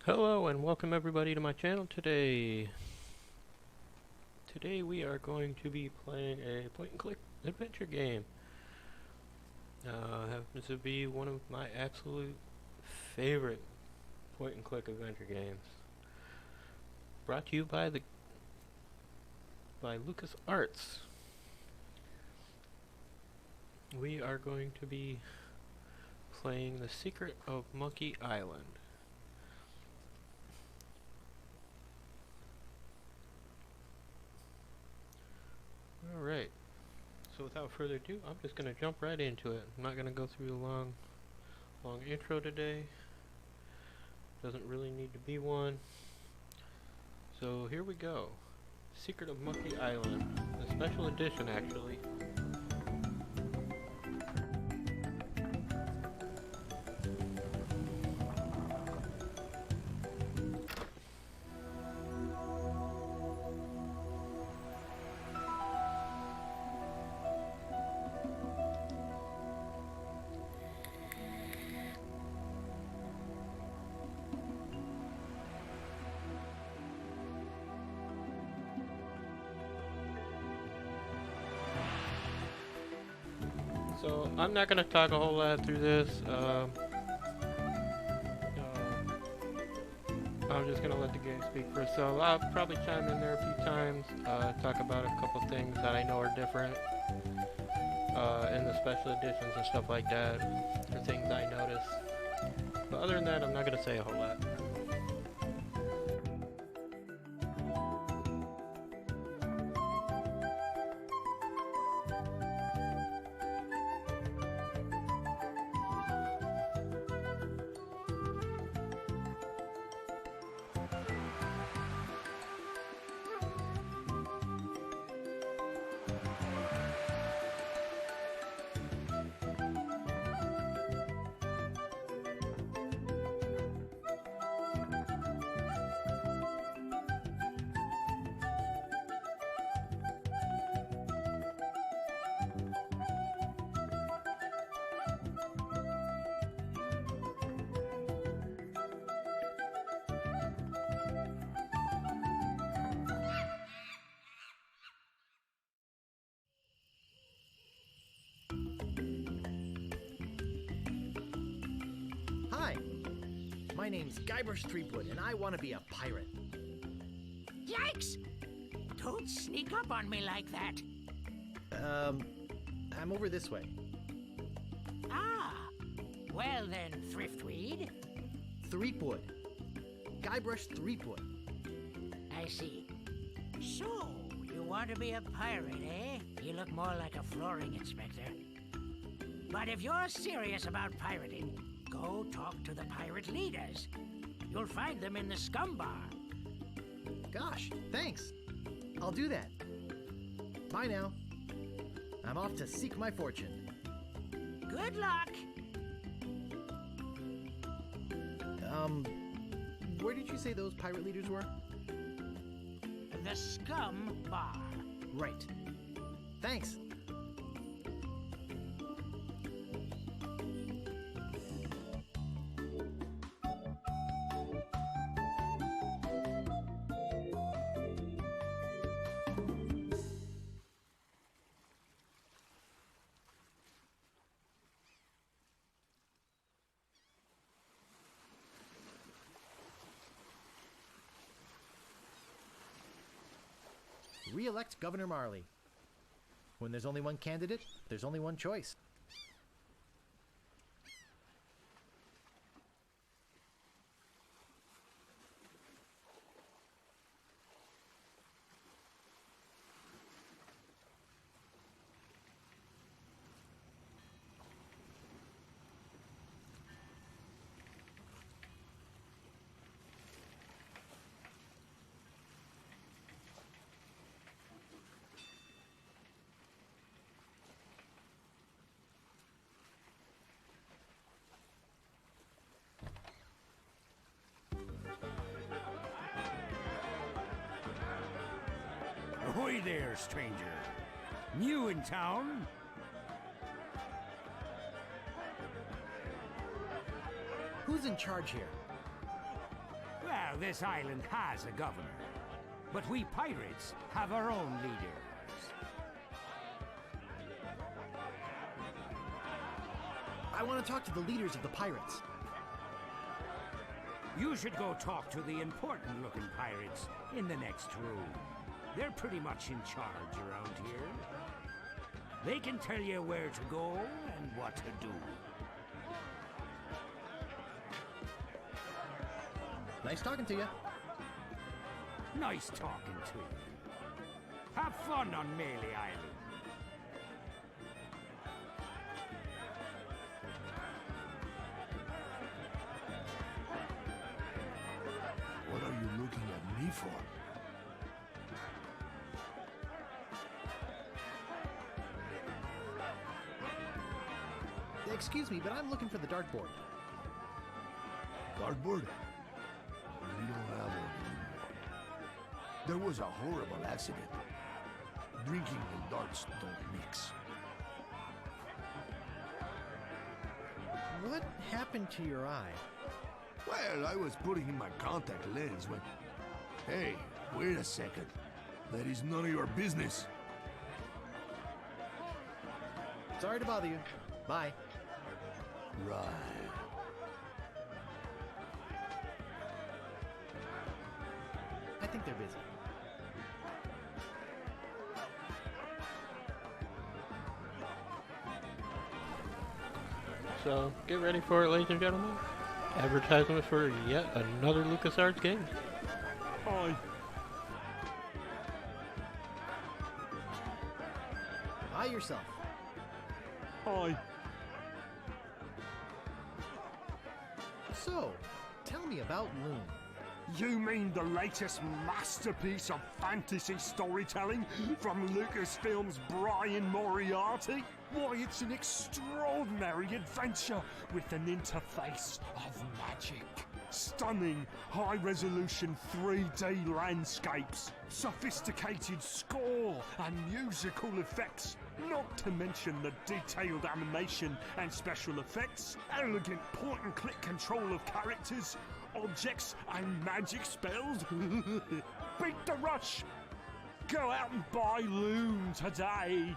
Hello and welcome everybody to my channel today. Today we are going to be playing a point and click adventure game. Happens to be one of my absolute favorite point and click adventure games. Brought to you by LucasArts. We are going to be playing The Secret of Monkey Island. Alright, so without further ado, I'm just going to jump right into it. I'm not going to go through a long intro today. Doesn't really need to be one. So here we go. Secret of Monkey Island. A special edition, actually. So I'm not going to talk a whole lot through this. I'm just going to let the game speak for itself. I'll probably chime in there a few times, talk about a couple things that I know are different in the special editions and stuff like that, or things I notice. But other than that, I'm not going to say a whole lot. Hi, my name's Guybrush Threepwood, and I want to be a pirate. Yikes! Don't sneak up on me like that. I'm over this way. Ah, well then, Thriftweed. Threepwood. Guybrush Threepwood. I see. So, you want to be a pirate, eh? You look more like a flooring inspector. But if you're serious about pirating, go talk to the pirate leaders. You'll find them in the scum bar. Gosh, thanks. I'll do that. Bye now. I'm off to seek my fortune. Good luck! Where did you say those pirate leaders were? The scum bar. Right. Thanks. Re-elect Governor Marley. When there's only one candidate, there's only one choice. Ahoy there, stranger. New in town? Who's in charge here? Well, this island has a governor, but we pirates have our own leaders. I want to talk to the leaders of the pirates. You should go talk to the important-looking pirates in the next room. They're pretty much in charge around here. They can tell you where to go and what to do. Nice talking to you. Nice talking to you. Have fun on Melee Island. What are you looking at me for? Excuse me, but I'm looking for the dartboard. Dartboard? We don't have one anymore. There was a horrible accident. Drinking and darts don't mix. What happened to your eye? Well, I was putting in my contact lens when... Hey, wait a second. That is none of your business. Sorry to bother you. Bye. Right. I think they're busy. So, get ready for it, ladies and gentlemen. Advertisement for yet another LucasArts game. Hi. Hi yourself. Hi. So, tell me about Loom. You mean the latest masterpiece of fantasy storytelling from Lucasfilm's Brian Moriarty? Why, it's an extraordinary adventure with an interface of magic. Stunning, high-resolution 3D landscapes, sophisticated score and musical effects, not to mention the detailed animation and special effects, elegant point-and-click control of characters, objects and magic spells. Beat the rush! Go out and buy Loom today!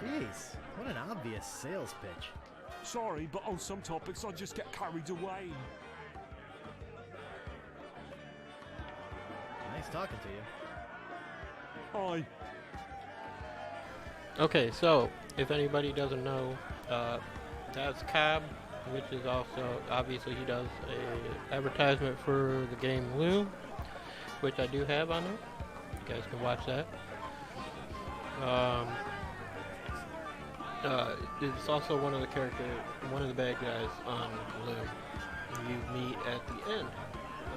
Jeez, what an obvious sales pitch. Sorry, but on some topics I just get carried away. Nice talking to you. Hi. Okay, so, if anybody doesn't know, that's Cab, which is also, obviously he does a advertisement for the game Loom, which I do have on there. You guys can watch that. It's also one of the bad guys on Loom. You meet at the end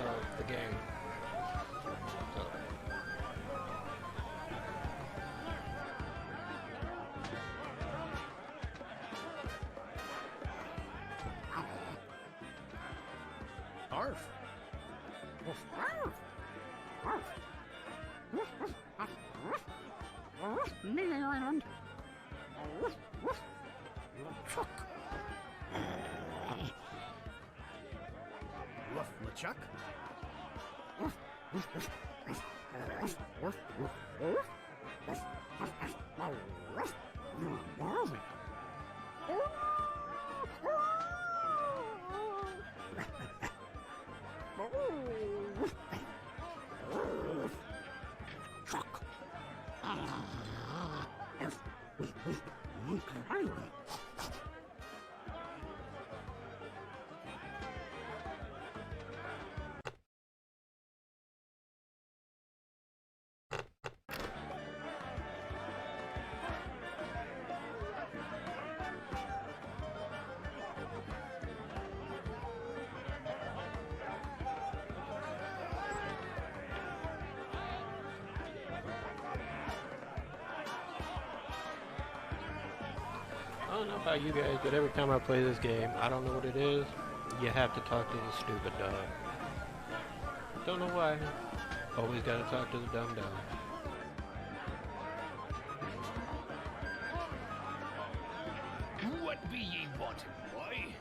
of the game. So. Arf. Melee Island. Woof LeChuck? I don't know about you guys, but every time I play this game, I don't know what it is. You have to talk to the stupid dog. Don't know why. Always gotta talk to the dumb dog. What be ye wanting, boy?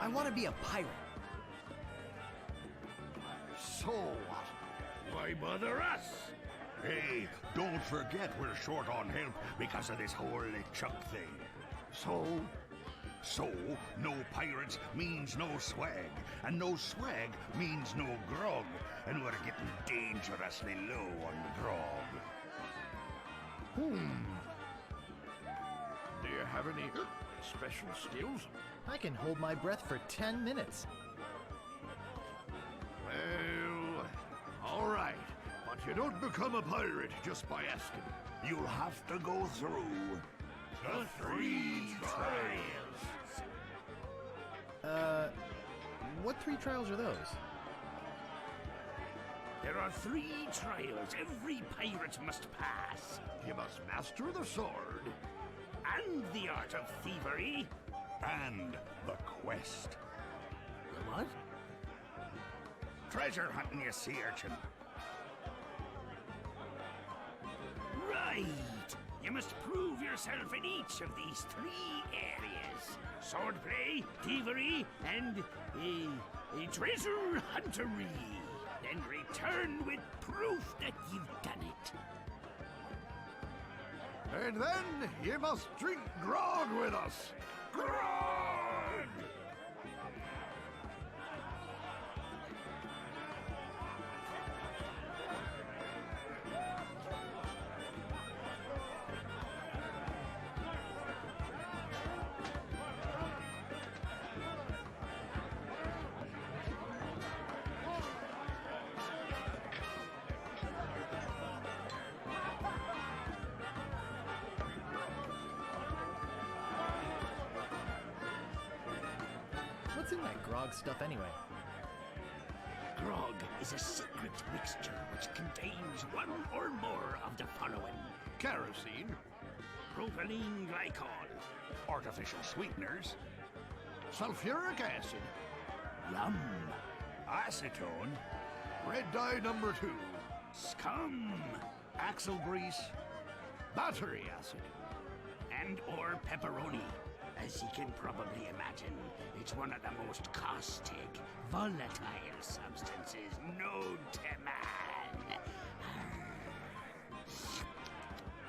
I want to be a pirate. So what? Why bother us? Hey, don't forget we're short on help because of this whole LeChuck thing. So, no pirates means no swag, and no swag means no grog, and we're getting dangerously low on grog. Do you have any special skills? I can hold my breath for 10 minutes. Well, all right. But you don't become a pirate just by asking. You'll have to go through the 3 trials. What 3 trials are those? There are 3 trials every pirate must pass. You must master the sword. And the art of thievery. And the quest. The what? Treasure hunting, you sea urchin. Right. You must prove yourself in each of these 3 areas. Swordplay, thievery, and treasure huntery. Then return with proof that you've done it. And then you must drink grog with us. Grog! What's in that grog stuff anyway? Grog is a secret mixture which contains one or more of the following: Kerosene, propylene glycol, Artificial sweeteners, sulfuric acid, rum, acetone, red dye number 2, scum, axle grease, battery acid. and or pepperoni. As you can probably imagine, it's one of the most caustic, volatile substances known to man.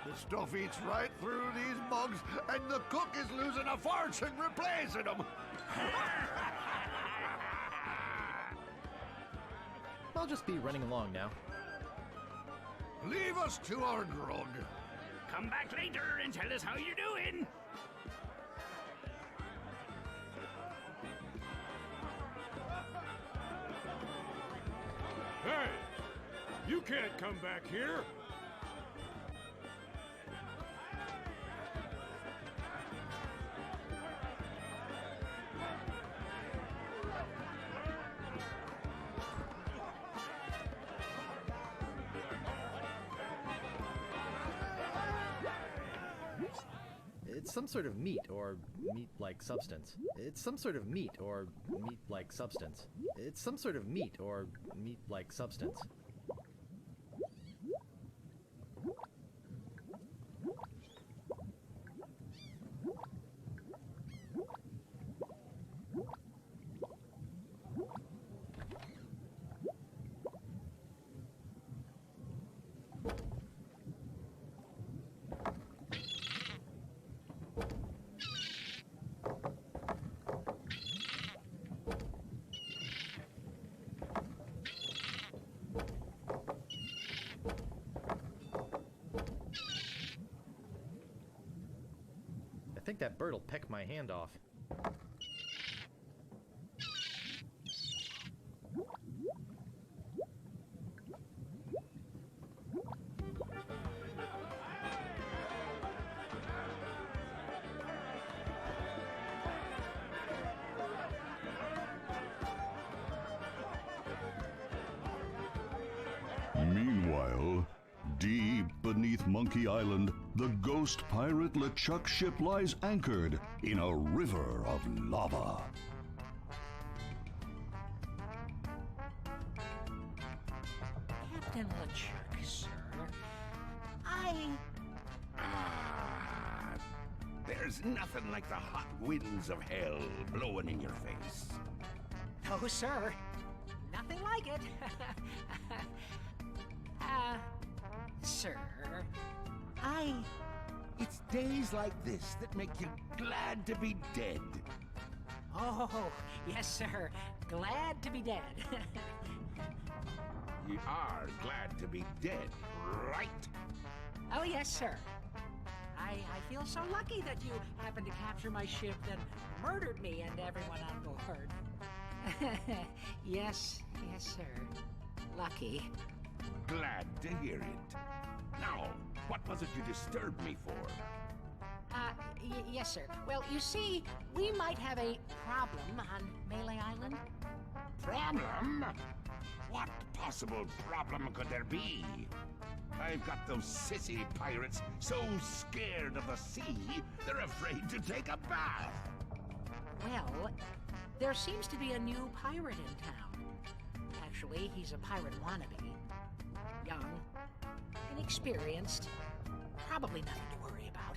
The stuff eats right through these mugs, and the cook is losing a fortune replacing them. I'll just be running along now. Leave us to our grog. Come back later and tell us how you're doing. Hey! You can't come back here! It's some sort of meat or meat-like substance. It's some sort of meat or meat-like substance. It's some sort of meat or meat-like substance. I think that bird'll peck my hand off. Meanwhile, deep beneath Monkey Island, the ghost pirate LeChuck ship lies anchored in a river of lava. Captain LeChuck, sir. There There's nothing like the hot winds of hell blowing in your face. Oh, sir. Nothing like it. Sir, It's days like this that make you glad to be dead. Oh, yes, sir. Glad to be dead. You are glad to be dead, right? Oh, yes, sir. I feel so lucky that you happened to capture my ship and murdered me and everyone on board. Yes, sir. Lucky. Glad to hear it. Now, what was it you disturbed me for? Yes, sir. Well, you see, we might have a problem on Melee Island. Problem? What possible problem could there be? I've got those sissy pirates so scared of the sea, they're afraid to take a bath. Well, there seems to be a new pirate in town. Actually, he's a pirate wannabe. Young, inexperienced, probably nothing to worry about.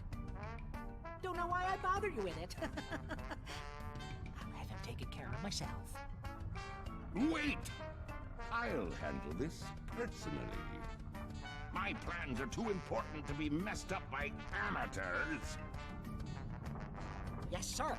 Don't know why I bother you with it. I'll have him taken care of myself. Wait! I'll handle this personally. My plans are too important to be messed up by amateurs. Yes, sir.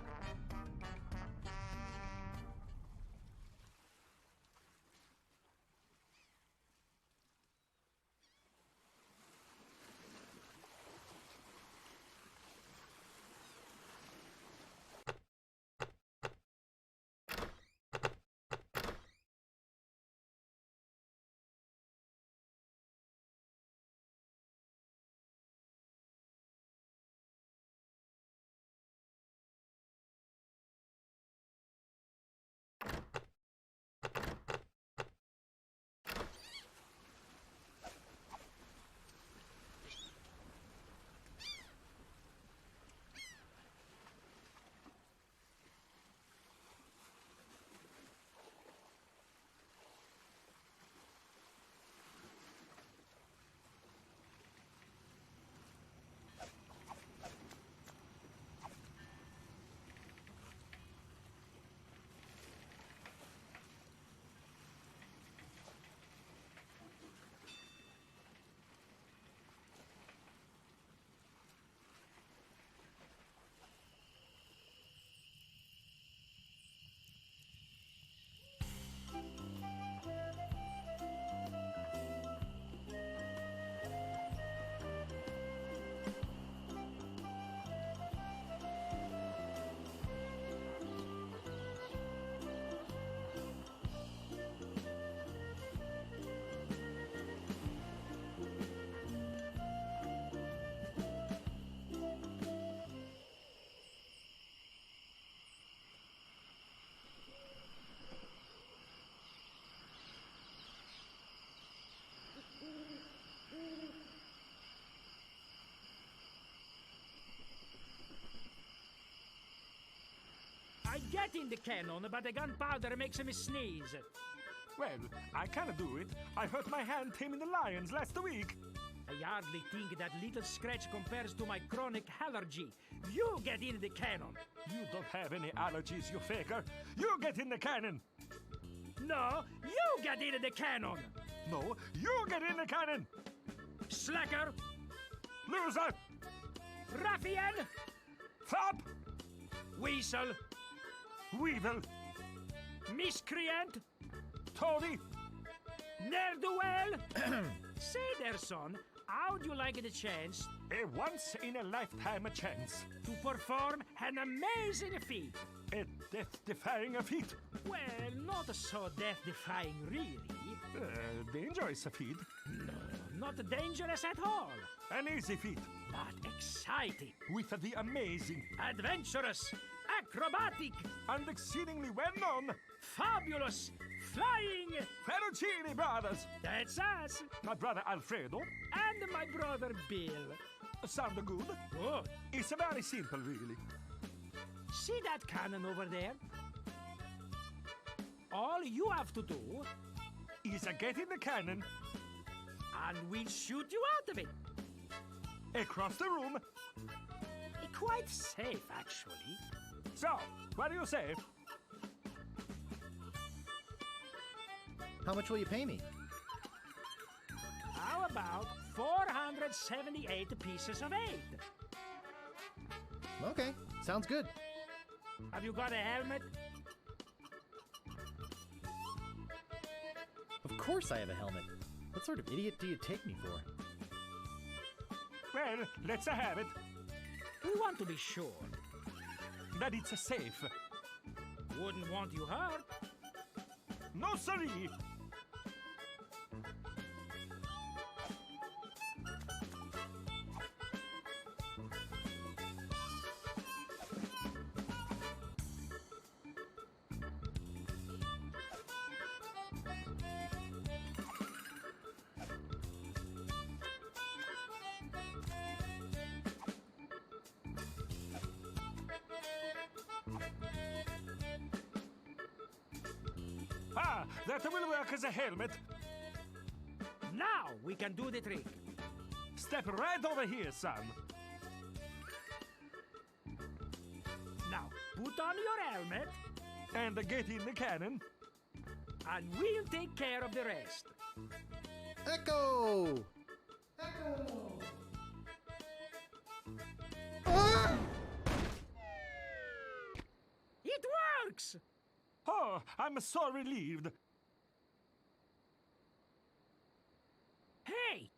I get in the cannon, but the gunpowder makes me sneeze. Well, I cannot do it. I hurt my hand taming the lions last week. I hardly think that little scratch compares to my chronic allergy. You get in the cannon. You don't have any allergies, you faker. You get in the cannon. No, you get in the cannon. No, you get in the cannon. Slacker, Loser. ruffian, Fop. weasel, Weevil. miscreant, Toady. ne'er-do-well. Say there, son, how'd you like the chance A once-in-a-lifetime chance. to perform an amazing feat? A death-defying feat. Well, not so death-defying, really. Dangerous feat. Not dangerous at all, An easy feat. but exciting, With the amazing adventurous, acrobatic, and exceedingly well-known fabulous, flying. Ferrucini brothers. That's us, My brother Alfredo. and my brother Bill. Sound good? Good. It's very simple, really. See that cannon over there? All you have to do, Is get in the cannon, and we'll shoot you out of it. across the room, quite safe, actually. So, what do you say? How much will you pay me? How about 478 pieces of 8? Okay, sounds good. Have you got a helmet? Of course I have a helmet. What sort of idiot do you take me for? Well, let's have it. We want to be sure. That it's safe. Wouldn't want you hurt. No, siree. Ah, that will work as a helmet. Now we can do the trick. Step right over here, son. Now, put on your helmet, And get in the cannon. and we'll take care of the rest. Echo! It works! Oh, I'm so relieved. Hey,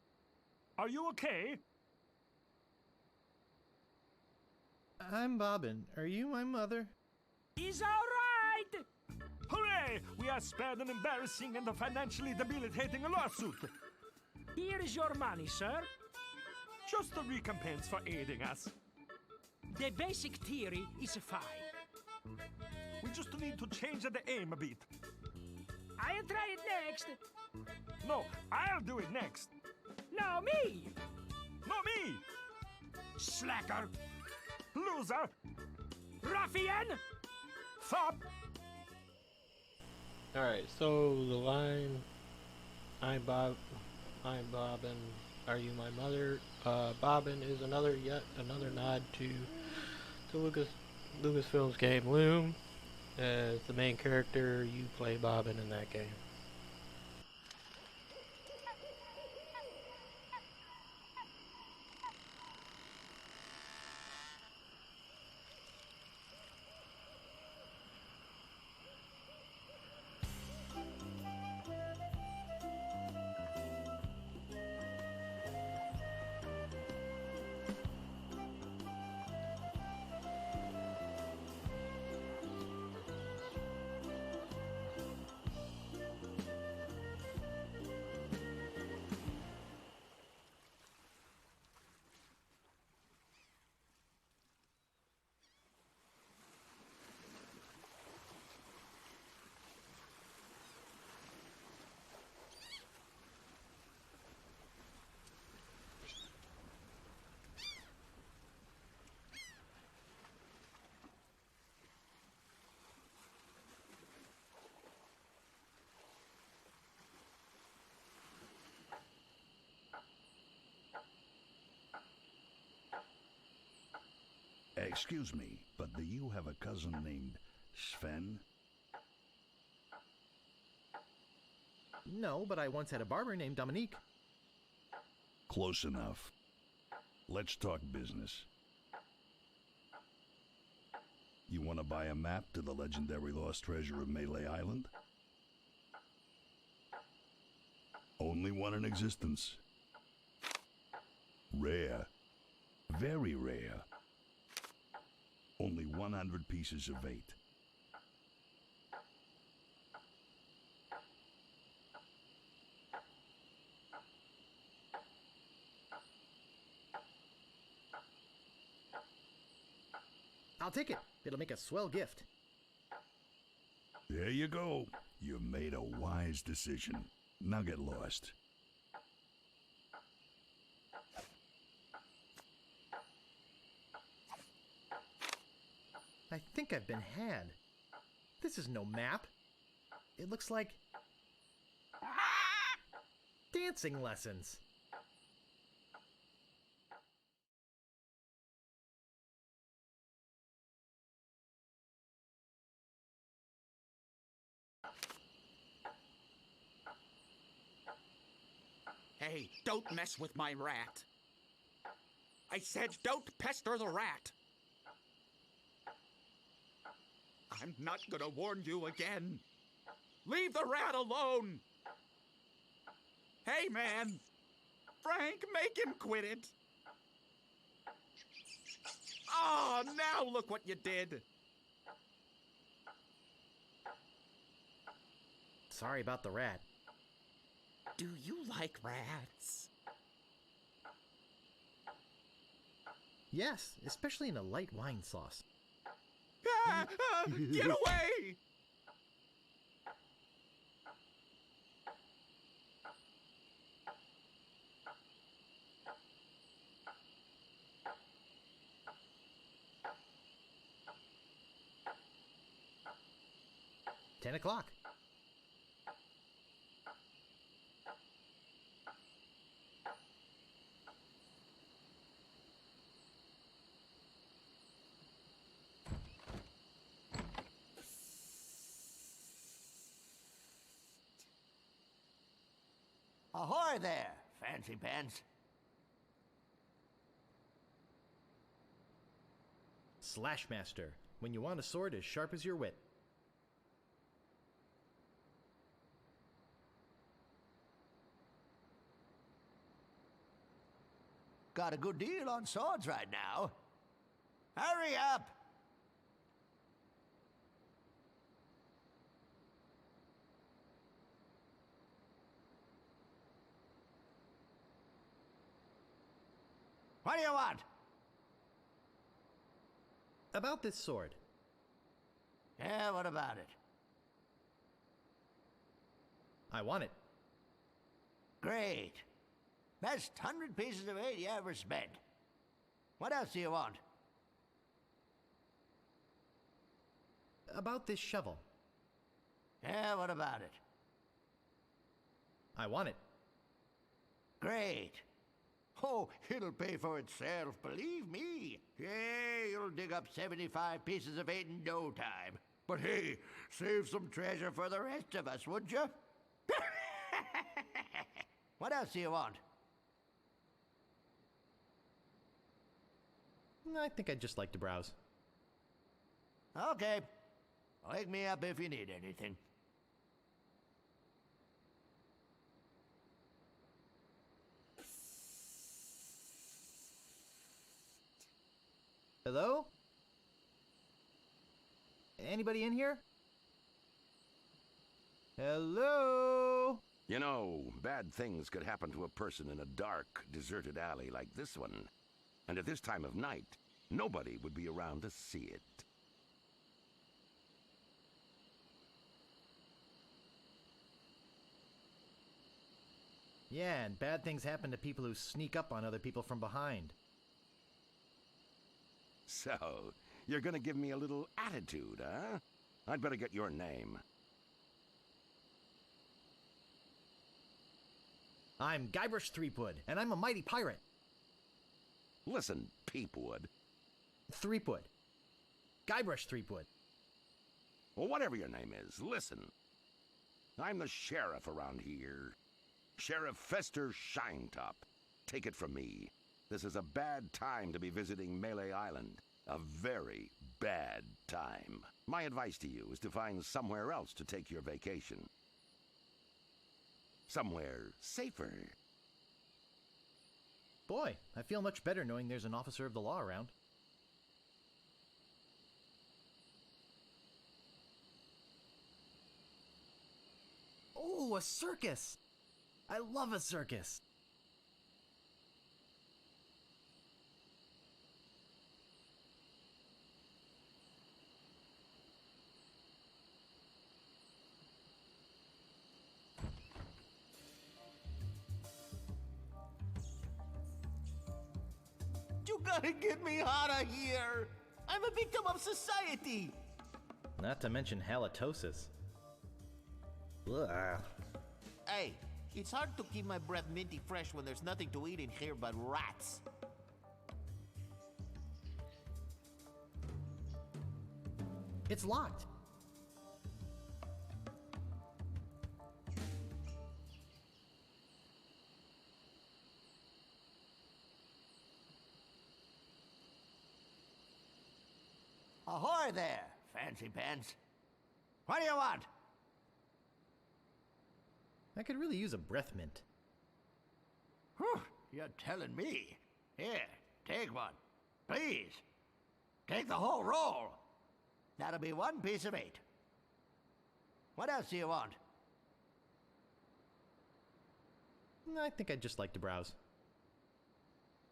Are you okay? I'm Bobbin. Are you my mother? he's all right! Hooray! We are spared an embarrassing and financially debilitating lawsuit. Here is your money, sir. Just a recompense for aiding us. The basic theory is fine. We just need to change the aim a bit. I'll try it next. No, I'll do it next. No, me! Not me! Slacker! Loser! Ruffian! Fop! Alright, so the line, I'm Bobbin, are you my mother? Bobbin is yet another nod to Lucasfilm's game Loom. As the main character, you play Bobbin in that game. Excuse me, but do you have a cousin named Sven? No, but I once had a barber named Dominique. Close enough. Let's talk business. You want to buy a map to the legendary lost treasure of Melee Island? Only one in existence. Rare. Very rare. Only 100 pieces of 8. I'll take it. It'll make a swell gift. There you go. You made a wise decision. Now get lost. I think I've been had. This is no map. It looks like dancing lessons. Hey, don't mess with my rat. I said don't pester the rat. I'm not gonna warn you again. Leave the rat alone. Hey, man. Frank, make him quit it. Oh, now look what you did. Sorry about the rat. Do you like rats? Yes, especially in a light wine sauce. Get away! $10. Ahoy there, fancy pants. Slashmaster. When you want a sword as sharp as your wit. Got a good deal on swords right now. Hurry up! What do you want? About this sword. Yeah, what about it? I want it. Great. Best 100 pieces of 8 you ever spent. What else do you want? About this shovel. Yeah, what about it? I want it. Great. Oh, it'll pay for itself, believe me. Yeah, you'll dig up 75 pieces of 8 in no time. But hey, save some treasure for the rest of us, would you? What else do you want? I think I'd just like to browse. Okay. Wake me up if you need anything. Hello? Anybody in here? Hello? You know, bad things could happen to a person in a dark, deserted alley like this one. And at this time of night, nobody would be around to see it. Yeah, and bad things happen to people who sneak up on other people from behind. So, you're gonna give me a little attitude, huh? I'd better get your name. I'm Guybrush Threepwood, and I'm a mighty pirate. Listen, Peepwood. Threepwood. Guybrush Threepwood. Well, whatever your name is, listen. I'm the sheriff around here. Sheriff Fester Shinetop. Take it from me. This is a bad time to be visiting Melee Island. A very bad time. My advice to you is to find somewhere else to take your vacation. Somewhere safer. Boy, I feel much better knowing there's an officer of the law around. Oh, a circus! I love a circus! You gotta get me out of here! I'm a victim of society! Not to mention halitosis. Ugh. Hey, it's hard to keep my breath minty fresh when there's nothing to eat in here but rats. It's locked. Ahoy there, fancy pants. What do you want? I could really use a breath mint. Whew, you're telling me. Here, take one. Please. Take the whole roll. That'll be 1 piece of 8. What else do you want? I think I'd just like to browse.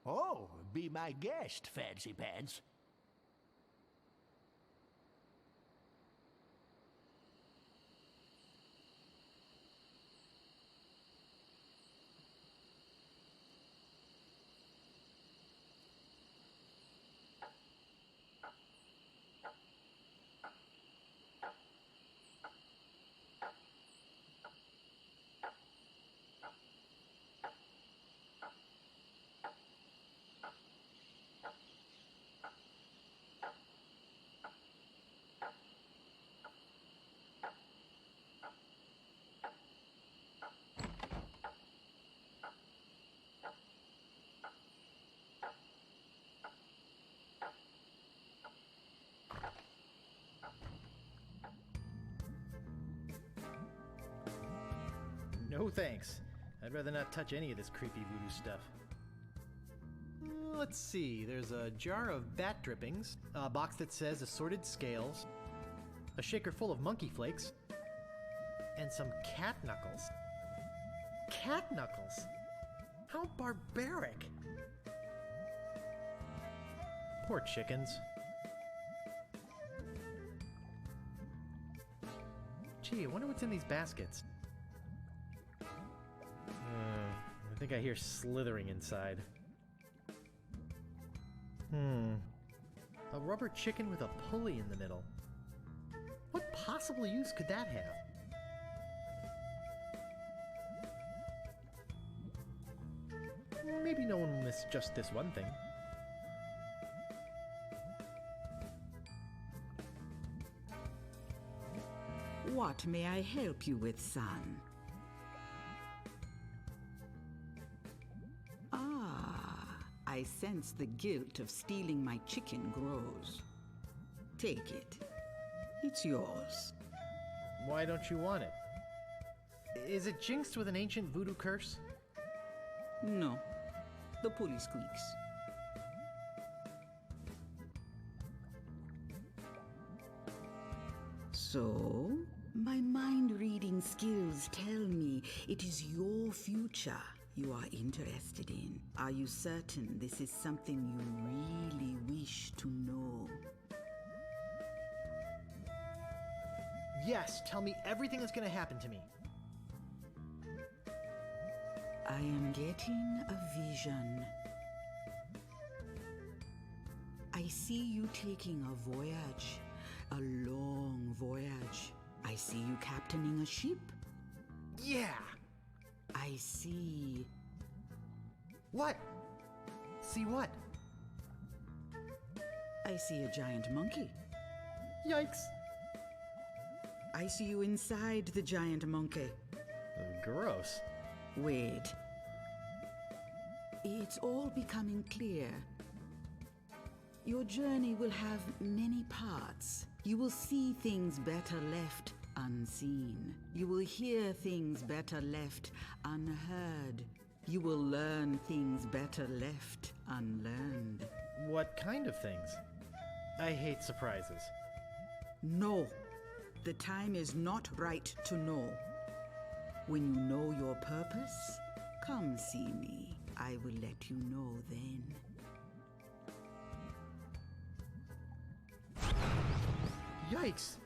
Oh, be my guest, fancy pants. No thanks. I'd rather not touch any of this creepy voodoo stuff. Let's see, there's a jar of bat drippings, a box that says assorted scales, a shaker full of monkey flakes, and some cat knuckles. Cat knuckles? How barbaric! Poor chickens. Gee, I wonder what's in these baskets. I think I hear slithering inside. A rubber chicken with a pulley in the middle. What possible use could that have? Maybe no one will miss just this one thing. What may I help you with, son? I sense the guilt of stealing my chicken grows. Take it. It's yours. Why don't you want it? Is it jinxed with an ancient voodoo curse? No. The pulley squeaks. So, my mind-reading skills tell me it is your future you are interested in. Are you certain this is something you really wish to know? Yes, tell me everything that's gonna happen to me. I am getting a vision. I see you taking a voyage, a long voyage. I see you captaining a ship. Yeah! I see. What? See what? I see a giant monkey. Yikes! I see you inside the giant monkey. Gross. Wait. It's all becoming clear. Your journey will have many parts. You will see things better left unseen. You will hear things better left unheard. You will learn things better left unlearned. What kind of things? I hate surprises. No. The time is not right to know. When you know your purpose, come see me. I will let you know then. Yikes!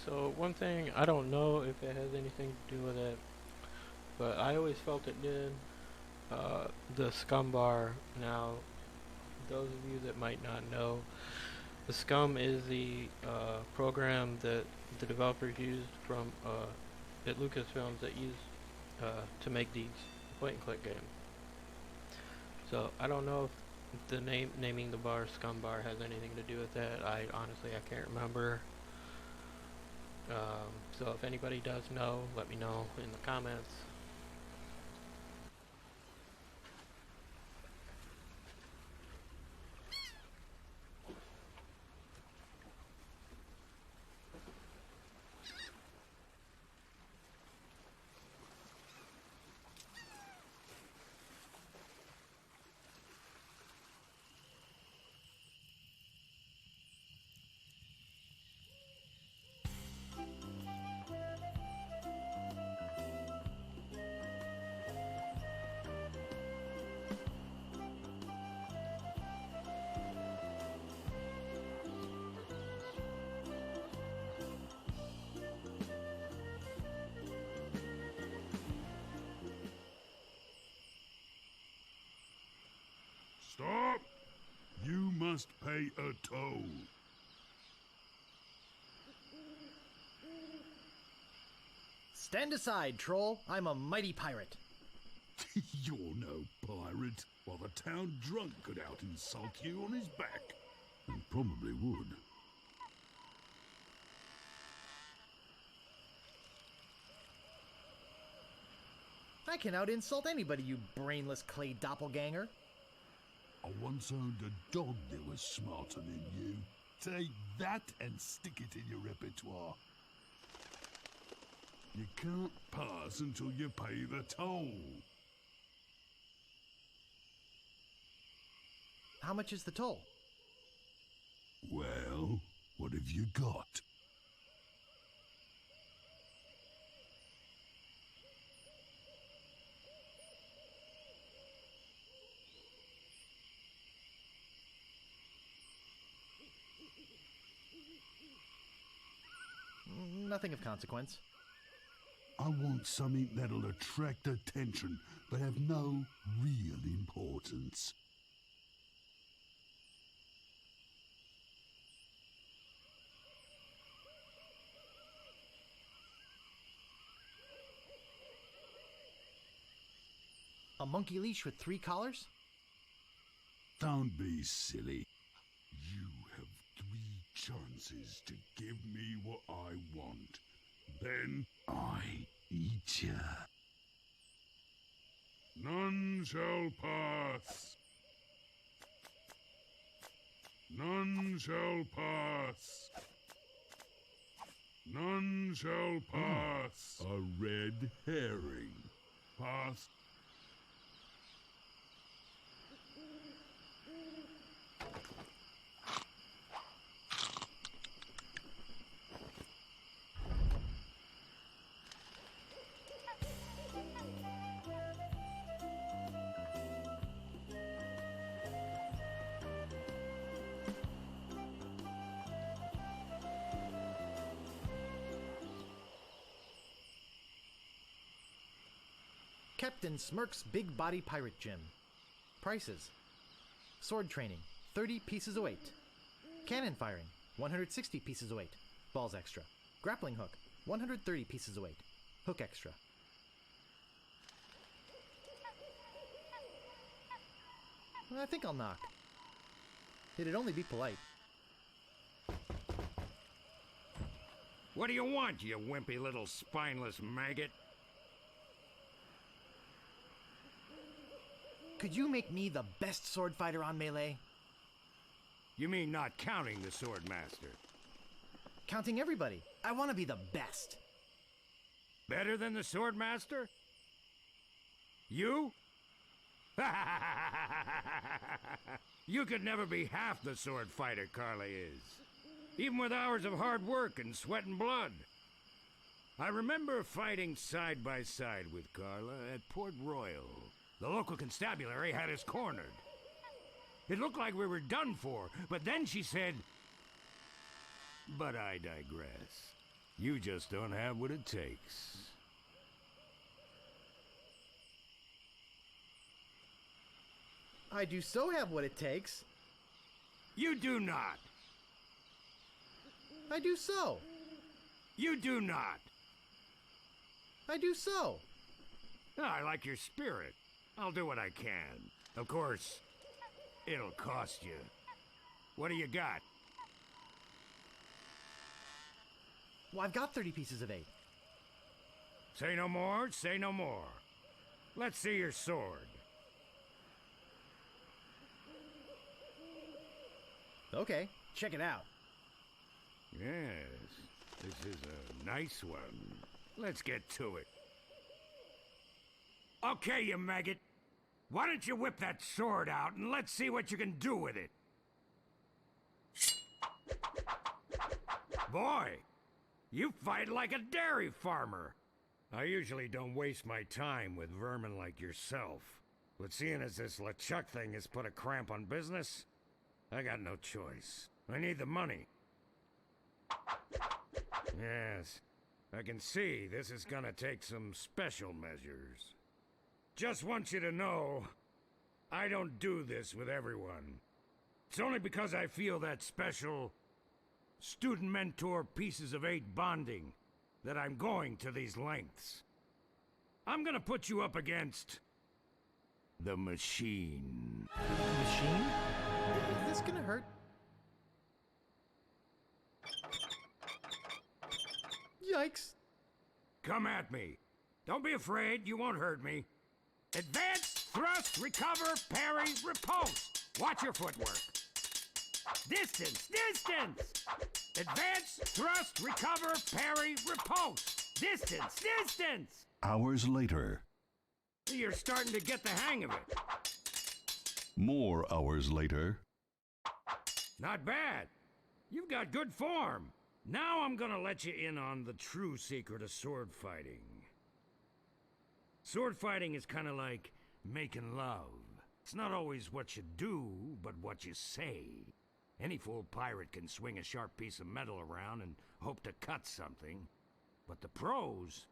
So one thing, I don't know if it has anything to do with it, but I always felt it did. The Scum Bar. Now, those of you that might not know, the Scum is the program that the developers used from at Lucasfilms that used to make these point-and-click games. So I don't know if the naming the bar Scum Bar has anything to do with that. I can't remember. So if anybody does know, let me know in the comments. Stop! You must pay a toll. Stand aside, troll. I'm a mighty pirate. You're no pirate. While the town drunk could out insult you on his back. And probably would. I can out insult anybody, you brainless clay doppelganger. I once owned a dog that was smarter than you. Take that and stick it in your repertoire. You can't pass until you pay the toll. How much is the toll? Well, what have you got? Nothing of consequence. I want something that'll attract attention, but have no real importance. A monkey leash with 3 collars? Don't be silly. You have 3 chances to give me what I want. Then I eat ya. None shall pass. None shall pass. None shall pass. A red herring. Pass. Captain Smirk's Big Body Pirate Gym. Prices. Sword training, 30 pieces of weight. Cannon firing, 160 pieces of weight. Balls extra. Grappling hook, 130 pieces of weight. Hook extra. I think I'll knock. It'd only be polite. What do you want, you wimpy little spineless maggot? Could you make me the best sword fighter on Melee? You mean not counting the Sword Master? Counting everybody. I want to be the best. Better than the Sword Master? You? You could never be half the sword fighter Carla is. Even with hours of hard work and sweat and blood. I remember fighting side by side with Carla at Port Royal. The local constabulary had us cornered. It looked like we were done for, but then she said... But I digress. You just don't have what it takes. I do so have what it takes. You do not. I do so. You do not. I do so. I like your spirit. I'll do what I can. Of course, it'll cost you. What do you got? Well, I've got 30 pieces of 8. Say no more, say no more. Let's see your sword. Okay, check it out. Yes, this is a nice one. Let's get to it. Okay, you maggot. Why don't you whip that sword out and let's see what you can do with it? Boy, you fight like a dairy farmer. I usually don't waste my time with vermin like yourself. But seeing as this LeChuck thing has put a cramp on business, I got no choice. I need the money. Yes, I can see this is gonna take some special measures. Just want you to know, I don't do this with everyone. It's only because I feel that special student-mentor pieces of 8 bonding that I'm going to these lengths. I'm gonna put you up against the machine. Machine? Is this gonna hurt? Yikes. Come at me. Don't be afraid, you won't hurt me. Advance, thrust, recover, parry, riposte. Watch your footwork. Distance, distance! Advance, thrust, recover, parry, riposte. Distance, distance! Hours later. You're starting to get the hang of it. More hours later. Not bad. You've got good form. Now I'm gonna let you in on the true secret of sword fighting. Sword fighting is kind of like making love. It's not always what you do, but what you say. Any fool pirate can swing a sharp piece of metal around and hope to cut something. But the pros,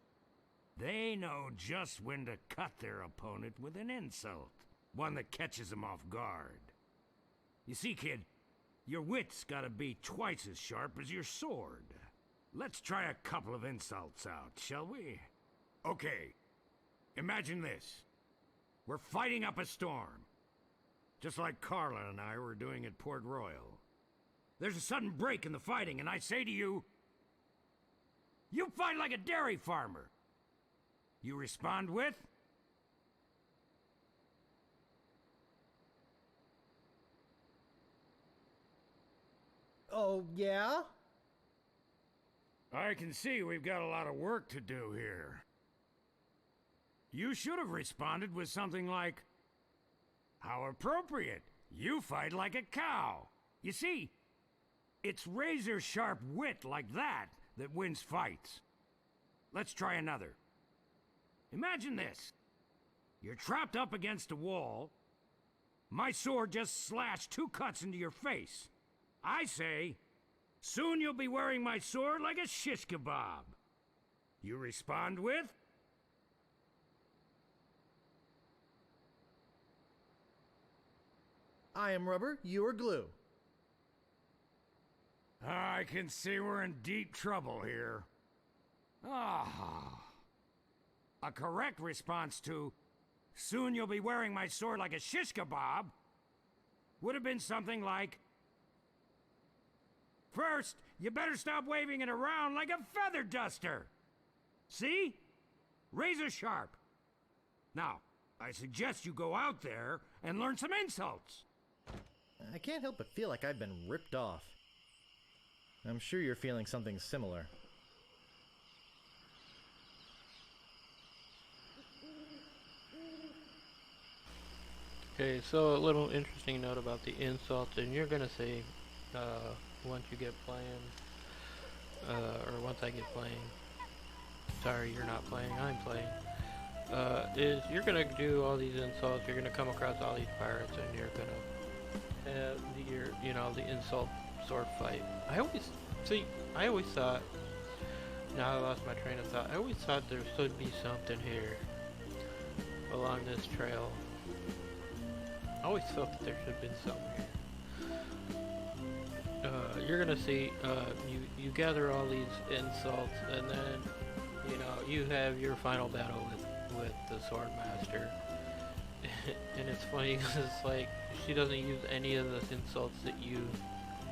they know just when to cut their opponent with an insult. One that catches them off guard. You see, kid, your wit's gotta be twice as sharp as your sword. Let's try a couple of insults out, shall we? Okay, imagine this. We're fighting up a storm. Just like Carla and I were doing at Port Royal. There's a sudden break in the fighting, and I say to you, you fight like a dairy farmer. You respond with, Oh, yeah? I can see we've got a lot of work to do here. You should have responded with something like, how appropriate. You fight like a cow. You see, it's razor-sharp wit like that that wins fights. Let's try another. Imagine this. You're trapped up against a wall. My sword just slashed 2 cuts into your face. I say, soon you'll be wearing my sword like a shish kebab. You respond with, I am rubber, you are glue. I can see we're in deep trouble here. A correct response to, soon you'll be wearing my sword like a shish kebab, would have been something like, first, you better stop waving it around like a feather duster. See? Razor sharp. Now, I suggest you go out there and learn some insults. I can't help but feel like I've been ripped off. I'm sure you're feeling something similar. Okay, so a little interesting note about the insults, and you're gonna say, once you get playing, or once I get playing, sorry, you're not playing, I'm playing, is you're gonna do all these insults, you're gonna come across all these pirates, and you're gonna have the insult sword fight. I always thought Now I lost my train of thought. I always thought there should be something here along this trail. I always felt that there should have been something here. You're gonna see, you gather all these insults, and then, you know, you have your final battle with the Swordmaster. And it's funny because it's like, she doesn't use any of the insults that you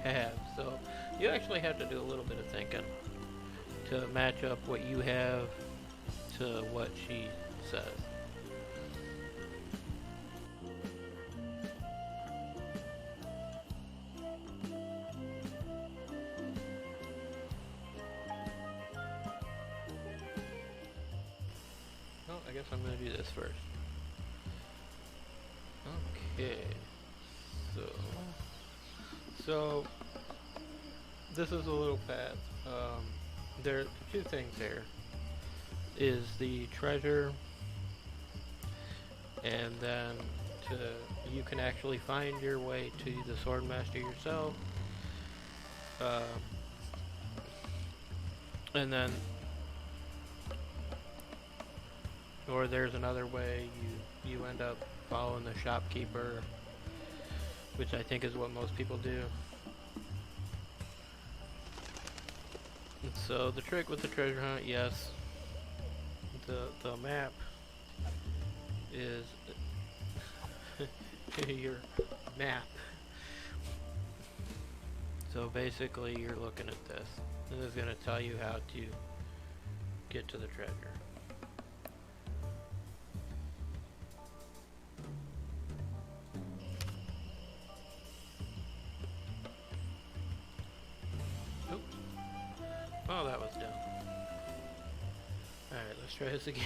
have, so you actually have to do a little bit of thinking to match up what you have to what she says. Oh, I guess I'm gonna do this first. Okay, so this is a little path. There are two things here. Is the treasure, and then you can actually find your way to the Swordmaster yourself. And then, or there's another way, you end up following the shopkeeper, which I think is what most people do. And so the trick with the treasure hunt, yes, the map is your map. So basically you're looking at this, and it's going to tell you how to get to the treasure. Oh, that was dumb. Alright, let's try this again.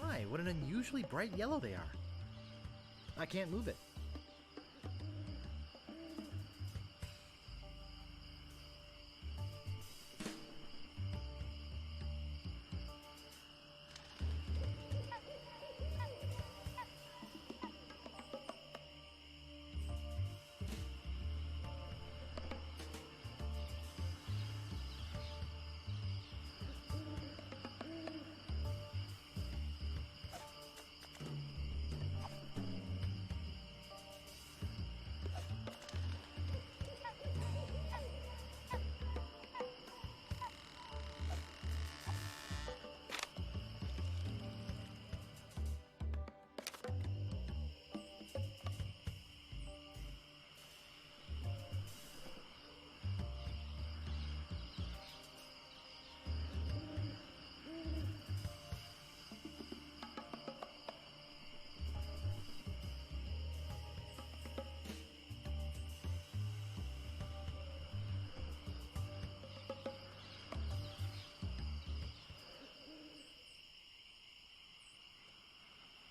My, what an unusually bright yellow they are. I can't move it.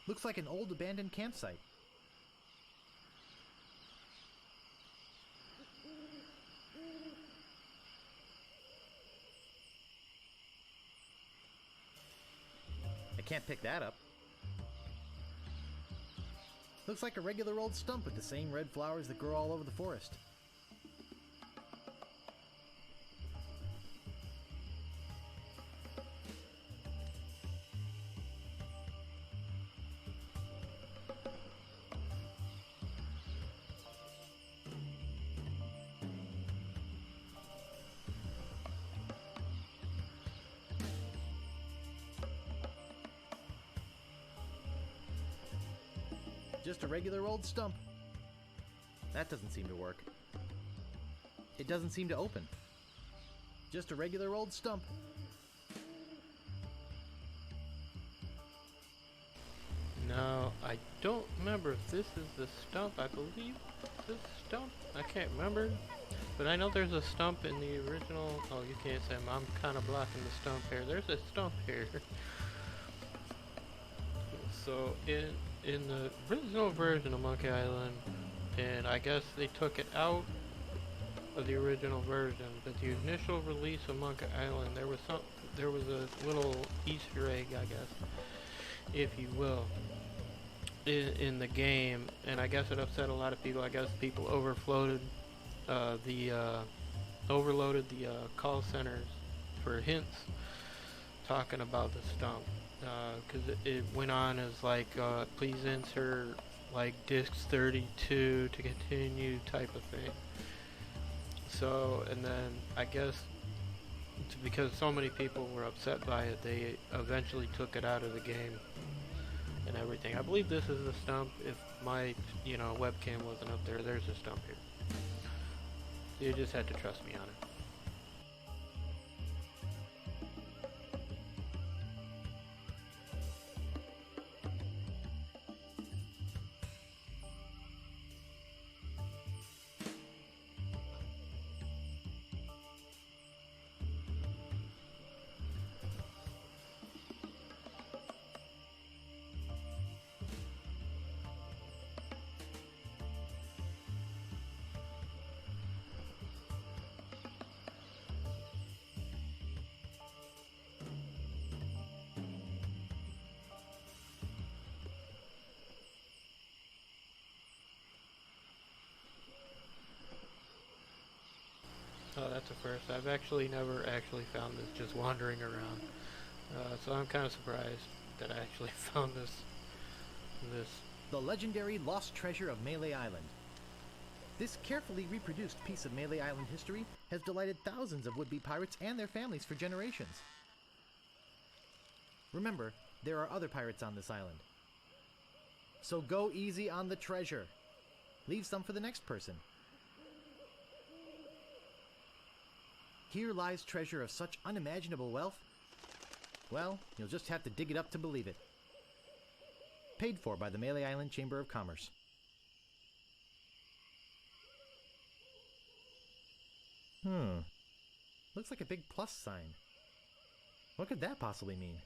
Looks like an old abandoned campsite. I can't pick that up. Looks like a regular old stump with the same red flowers that grow all over the forest. Just a regular old stump. That doesn't seem to work. It doesn't seem to open. Just a regular old stump. Now, I don't remember if this is the stump. I believe this stump. I can't remember. But I know there's a stump in the original. Oh, you can't say I'm kind of blocking the stump here. There's a stump here. So in the original version of Monkey Island, and I guess they took it out of the original version, but the initial release of Monkey Island, there was a little Easter egg, I guess, if you will, in the game, and I guess it upset a lot of people. I guess people overloaded the call centers for hints talking about the stump, because it went on as like please enter like disc 32 to continue type of thing. So, and then I guess because so many people were upset by it, they eventually took it out of the game and everything. I believe this is the stump. If my webcam wasn't up there, there's a stump here. You just had to trust me on it. Oh, that's a first. I've never actually found this just wandering around. So I'm kind of surprised that I actually found this. The legendary lost treasure of Melee Island. This carefully reproduced piece of Melee Island history has delighted thousands of would-be pirates and their families for generations. Remember, there are other pirates on this island. So go easy on the treasure. Leave some for the next person. Here lies treasure of such unimaginable wealth. Well, you'll just have to dig it up to believe it. Paid for by the Melee Island Chamber of Commerce. Looks like a big plus sign. What could that possibly mean?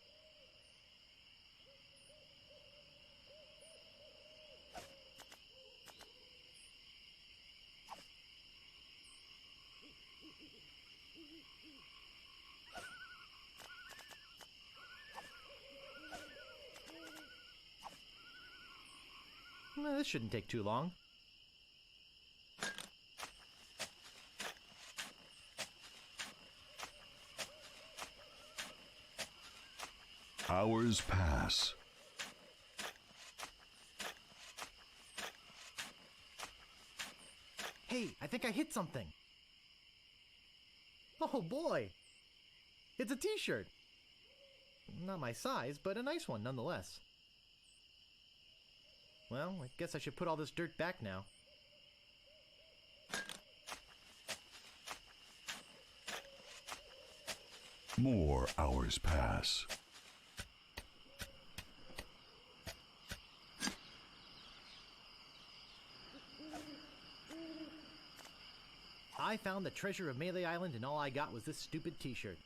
This shouldn't take too long. Hours pass. Hey, I think I hit something. Oh boy! It's a t-shirt. Not my size, but a nice one nonetheless. Well, I guess I should put all this dirt back now. More hours pass. I found the treasure of Melee Island and all I got was this stupid t-shirt.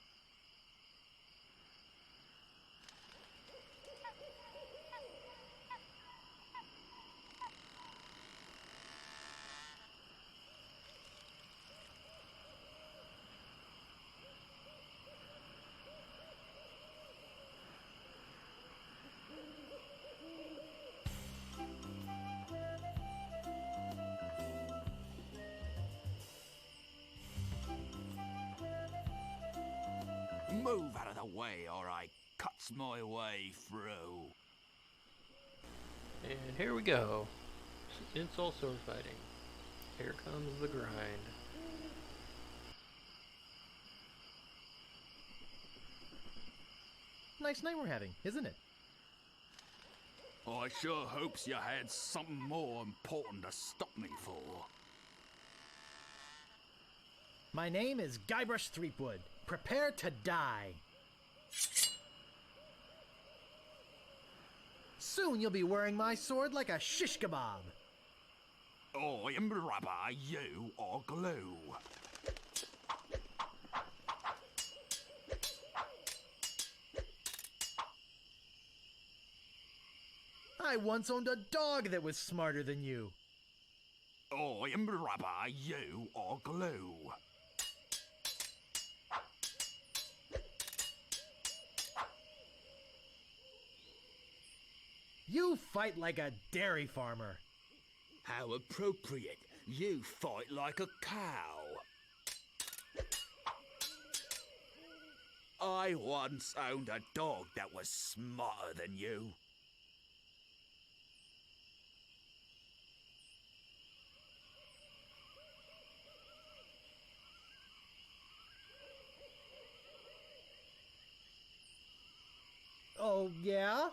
Move out of the way or I cuts my way through. And here we go. In Soul Sword fighting. Here comes the grind. Nice night we're having, isn't it? I sure hopes you had something more important to stop me for. My name is Guybrush Threepwood. Prepare to die. Soon you'll be wearing my sword like a shish kebab. I am rubber, you are glue. I once owned a dog that was smarter than you. I am rubber, you are glue. You fight like a dairy farmer. How appropriate. You fight like a cow. I once owned a dog that was smarter than you. Oh, yeah?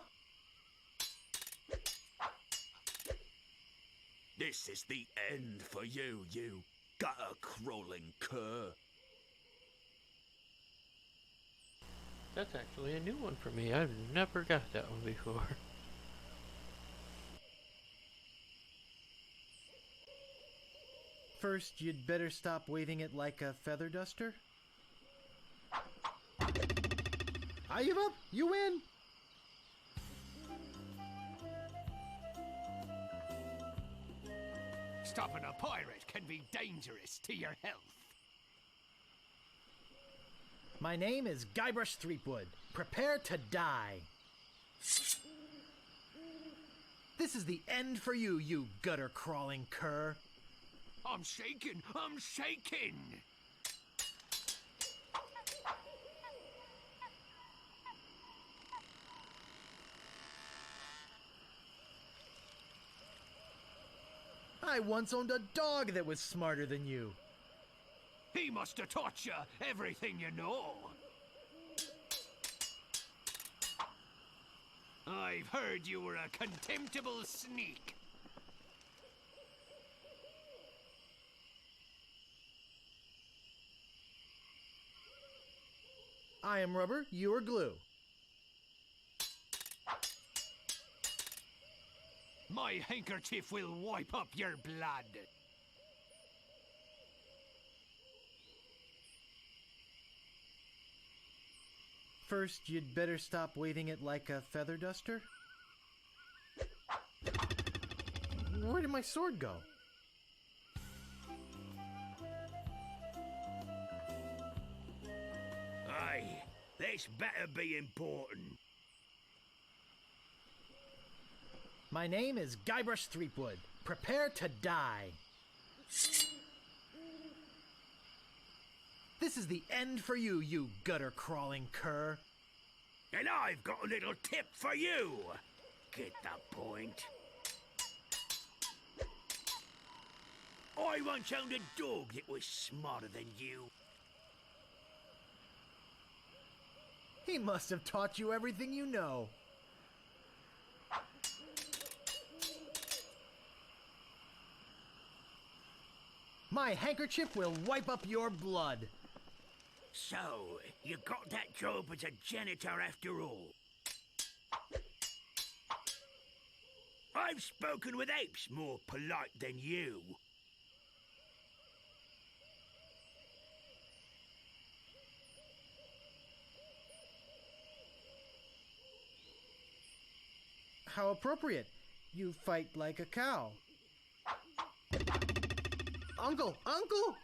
This is the end for you, you gutter-crawling cur. That's actually a new one for me. I've never got that one before. First, you'd better stop waving it like a feather duster. I give up. You win. Stopping a pirate can be dangerous to your health. My name is Guybrush Threepwood. Prepare to die. This is the end for you, you gutter-crawling cur. I'm shaking! I'm shaking! I once owned a dog that was smarter than you. He must have taught you everything you know. I've heard you were a contemptible sneak. I am rubber, you are glue. My handkerchief will wipe up your blood. First, you'd better stop waving it like a feather duster. Where did my sword go? Aye, this better be important. My name is Guybrush Threepwood. Prepare to die. This is the end for you, you gutter-crawling cur. And I've got a little tip for you. Get the point? I once owned a dog that was smarter than you. He must have taught you everything you know. My handkerchief will wipe up your blood. So, you got that job as a janitor after all? I've spoken with apes more polite than you. How appropriate. You fight like a cow. Uncle! Uncle!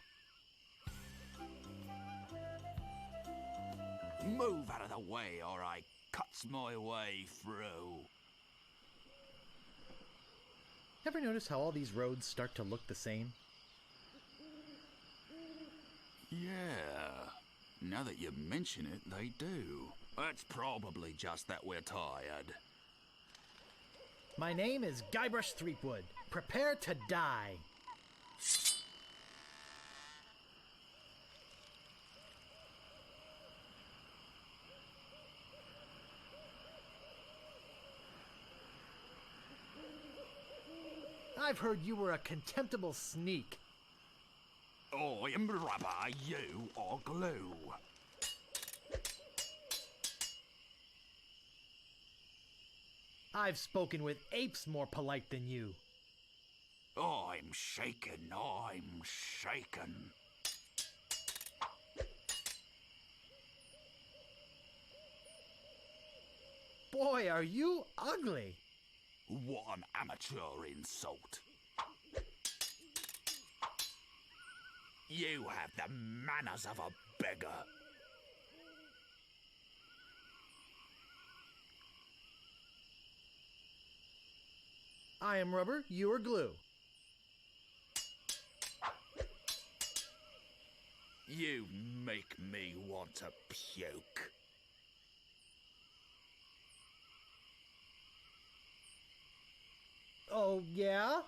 Move out of the way or I cuts my way through. Ever notice how all these roads start to look the same? Yeah. Now that you mention it, they do. It's probably just that we're tired. My name is Guybrush Threepwood. Prepare to die. I've heard you were a contemptible sneak. I am rubber, you are glue. I've spoken with apes more polite than you. I'm shaken, I'm shaken. Boy, are you ugly! What an amateur insult. You have the manners of a beggar. I am rubber, you are glue. You make me want to puke. Oh, yeah?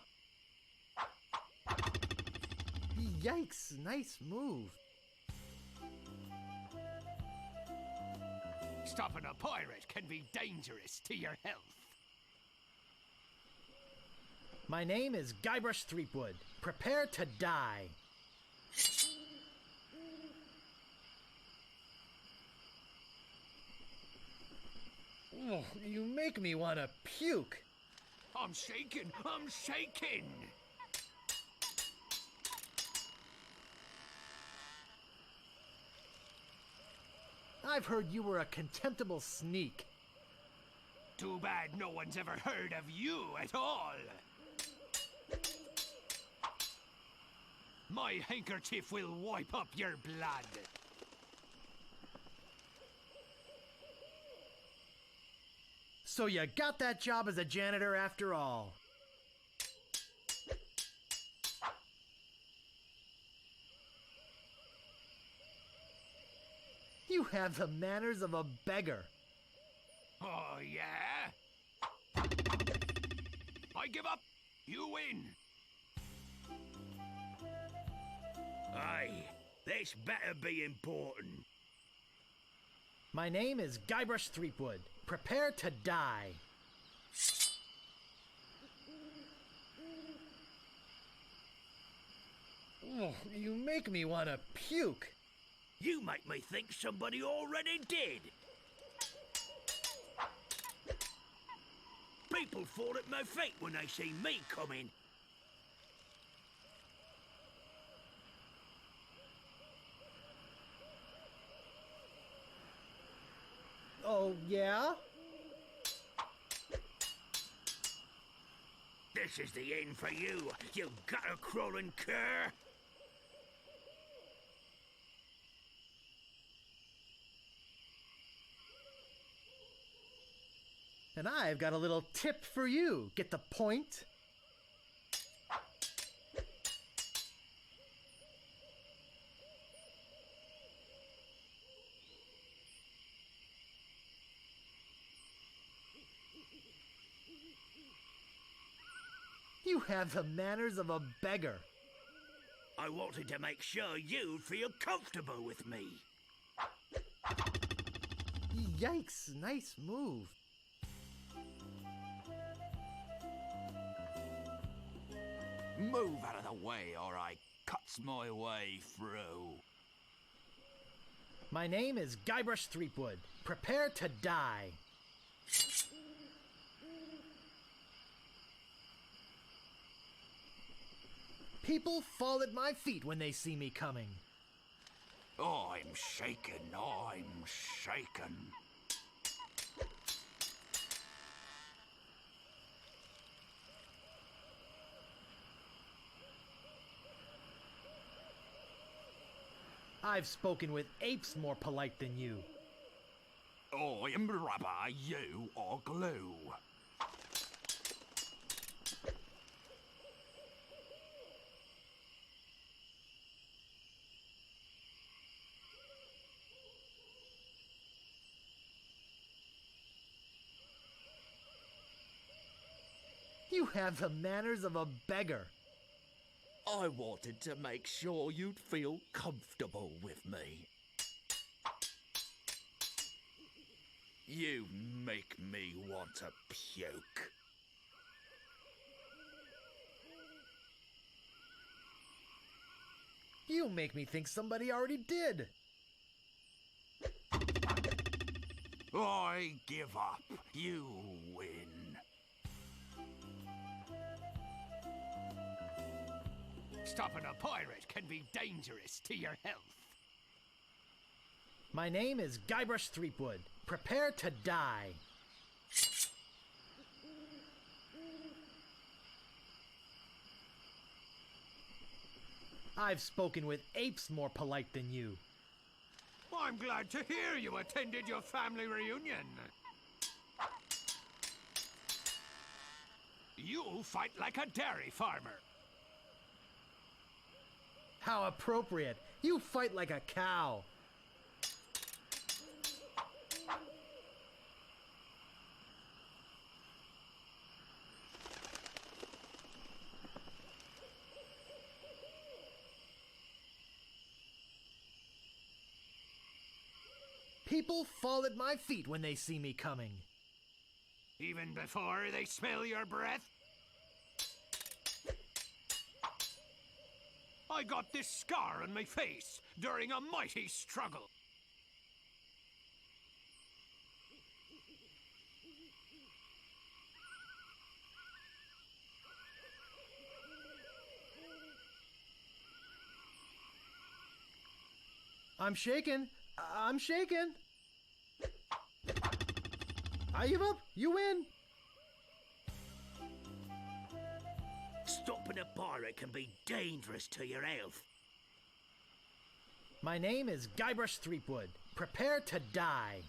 Yikes, nice move. Stopping a pirate can be dangerous to your health. My name is Guybrush Threepwood. Prepare to die. Oh, you make me want to puke. I'm shaking! I'm shaking! I've heard you were a contemptible sneak. Too bad no one's ever heard of you at all. My handkerchief will wipe up your blood. So you got that job as a janitor after all. You have the manners of a beggar. Oh, yeah? I give up. You win. Aye, this better be important. My name is Guybrush Threepwood. Prepare to die. Oh, you make me want to puke. You make me think somebody already did. People fall at my feet when they see me coming. Oh, yeah? This is the end for you, you gutter-crawling cur! And I've got a little tip for you. Get the point? You have the manners of a beggar. I wanted to make sure you'd feel comfortable with me. Yikes, nice move. Move out of the way or I cuts my way through. My name is Guybrush Threepwood. Prepare to die. People fall at my feet when they see me coming. I'm shaken, I'm shaken. I've spoken with apes more polite than you. I'm rubber, you are glue. You have the manners of a beggar. I wanted to make sure you'd feel comfortable with me. You make me want to puke. You make me think somebody already did. I give up. You win. Stopping a pirate can be dangerous to your health. My name is Guybrush Threepwood. Prepare to die. I've spoken with apes more polite than you. I'm glad to hear you attended your family reunion. You fight like a dairy farmer. How appropriate. You fight like a cow. People fall at my feet when they see me coming. Even before they smell your breath? I got this scar on my face during a mighty struggle. I'm shaken. I'm shaken. I give up. You win. Stopping a pirate can be dangerous to your health. My name is Guybrush Threepwood. Prepare to die.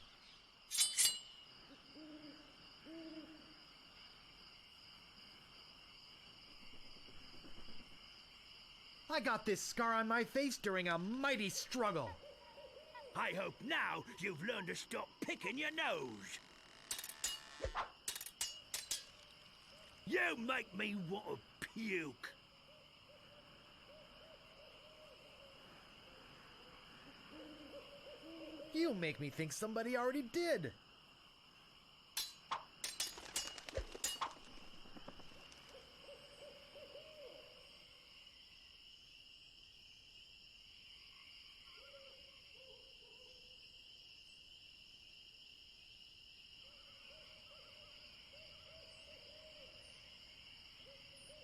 I got this scar on my face during a mighty struggle. I hope now you've learned to stop picking your nose. You make me want to puke. You make me think somebody already did.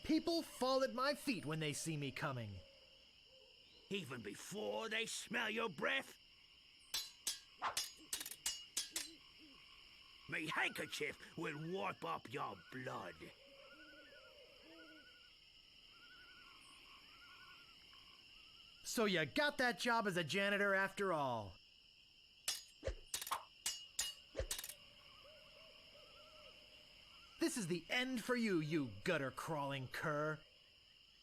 People fall at my feet when they see me coming. Even before they smell your breath? Me handkerchief will wipe up your blood. So you got that job as a janitor after all. This is the end for you, you gutter-crawling cur.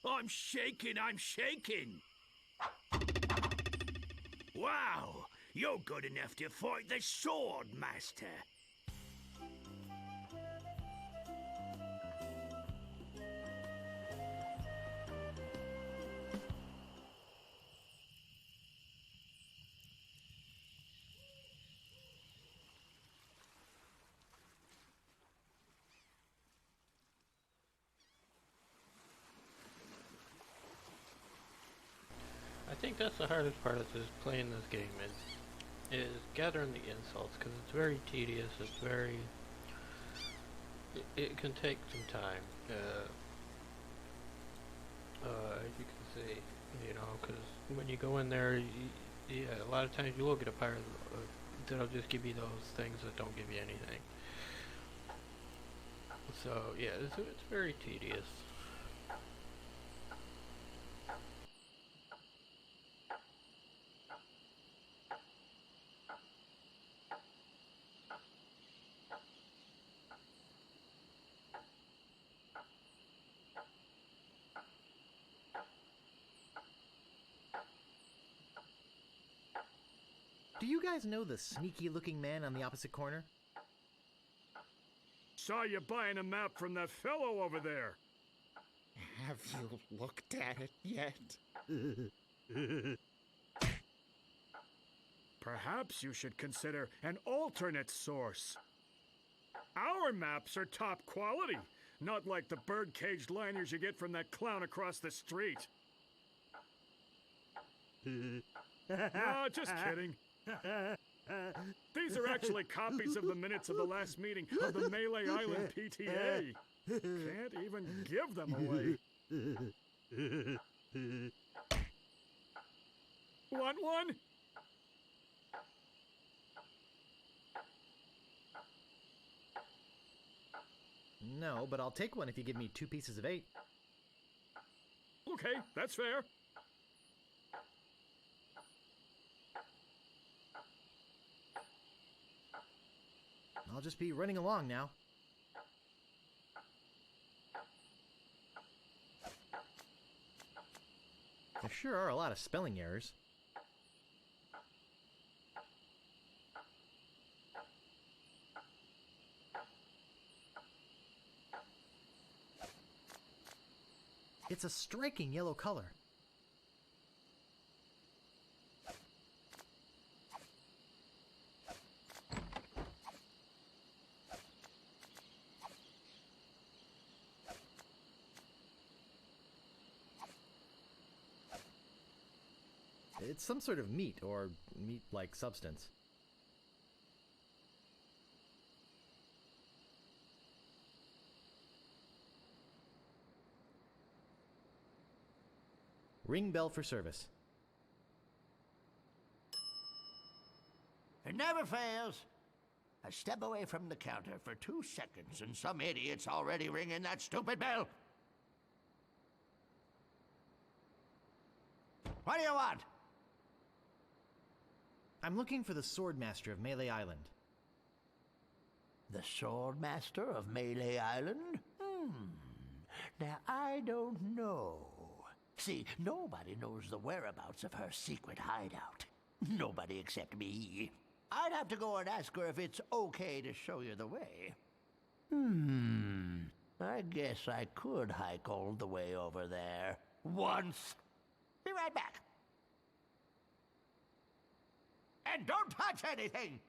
I'm shaking, I'm shaking. Wow, you're good enough to fight the Sword Master. I think that's the hardest part of this playing this game is gathering the insults, because it's very tedious. It's very it can take some time. As you can see, you know, because when you go in there, yeah, a lot of times you will get a pirate that'll just give you those things that don't give you anything. So yeah, it's very tedious. Do you guys know the sneaky-looking man on the opposite corner? Saw you buying a map from that fellow over there. Have you looked at it yet? Perhaps you should consider an alternate source. Our maps are top quality, not like the bird-caged liners you get from that clown across the street. No, just kidding. These are actually copies of the minutes of the last meeting of the Melee Island PTA. Can't even give them away. Want one? No, but I'll take one if you give me 2 pieces of 8. Okay, that's fair. I'll just be running along now. There sure are a lot of spelling errors. It's a striking yellow color. It's some sort of meat or meat-like substance. Ring bell for service. It never fails. I step away from the counter for 2 seconds and some idiot's already ringing that stupid bell. What do you want? I'm looking for the Swordmaster of Melee Island. The Swordmaster of Melee Island? Now, I don't know. See, nobody knows the whereabouts of her secret hideout. Nobody except me. I'd have to go and ask her if it's okay to show you the way. I guess I could hike all the way over there. Once. Be right back. And don't touch anything!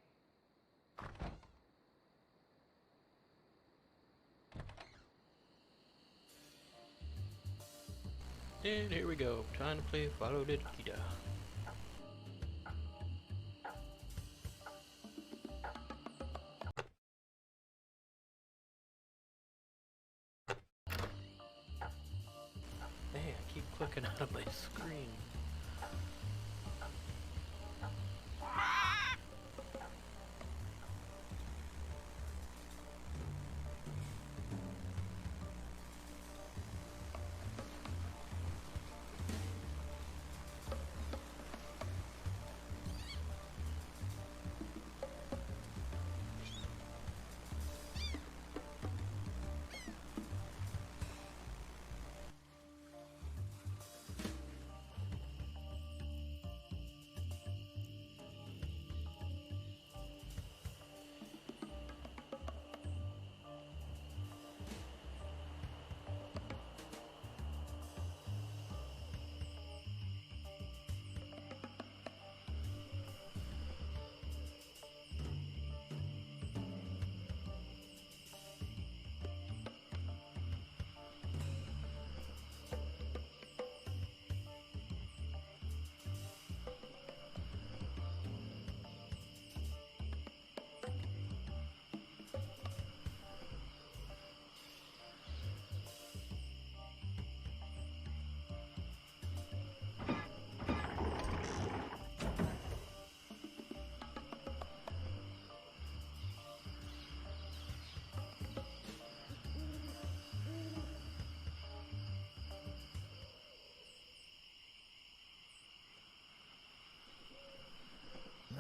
And here we go. Time to play Follow the Cheetah. Man, I keep clicking out of my screen.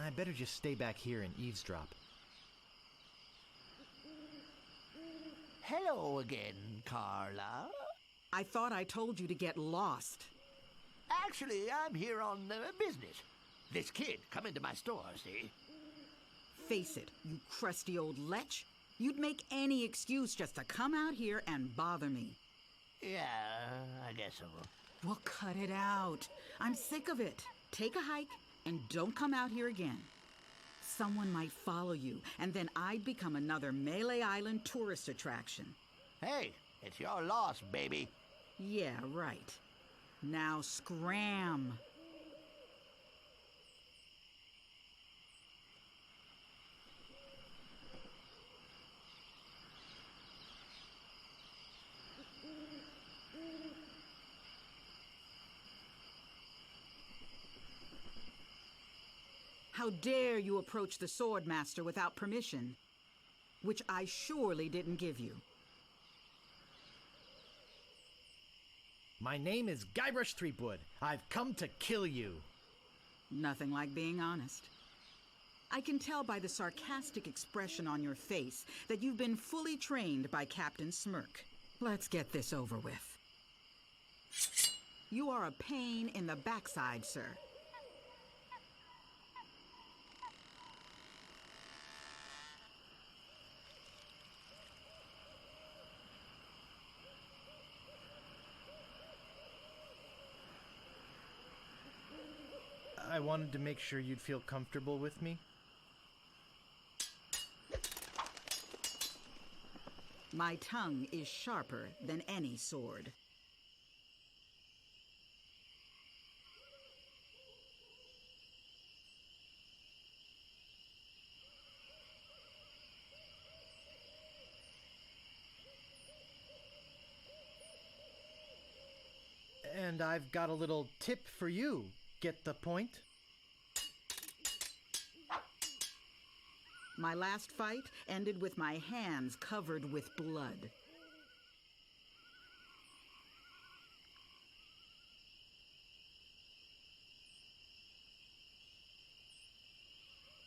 I better just stay back here and eavesdrop. Hello again, Carla. I thought I told you to get lost. Actually, I'm here on business. This kid come into my store, see? Face it, you crusty old lech. You'd make any excuse just to come out here and bother me. Yeah, I guess so. Well, cut it out. I'm sick of it. Take a hike and don't come out here again. Someone might follow you, and then I'd become another Melee Island tourist attraction. Hey, it's your loss, baby. Yeah, right. Now scram. How dare you approach the Swordmaster without permission, which I surely didn't give you. My name is Guybrush Threepwood. I've come to kill you. Nothing like being honest. I can tell by the sarcastic expression on your face that you've been fully trained by Captain Smirk. Let's get this over with. You are a pain in the backside, sir. I wanted to make sure you'd feel comfortable with me. My tongue is sharper than any sword. And I've got a little tip for you. Get the point? My last fight ended with my hands covered with blood.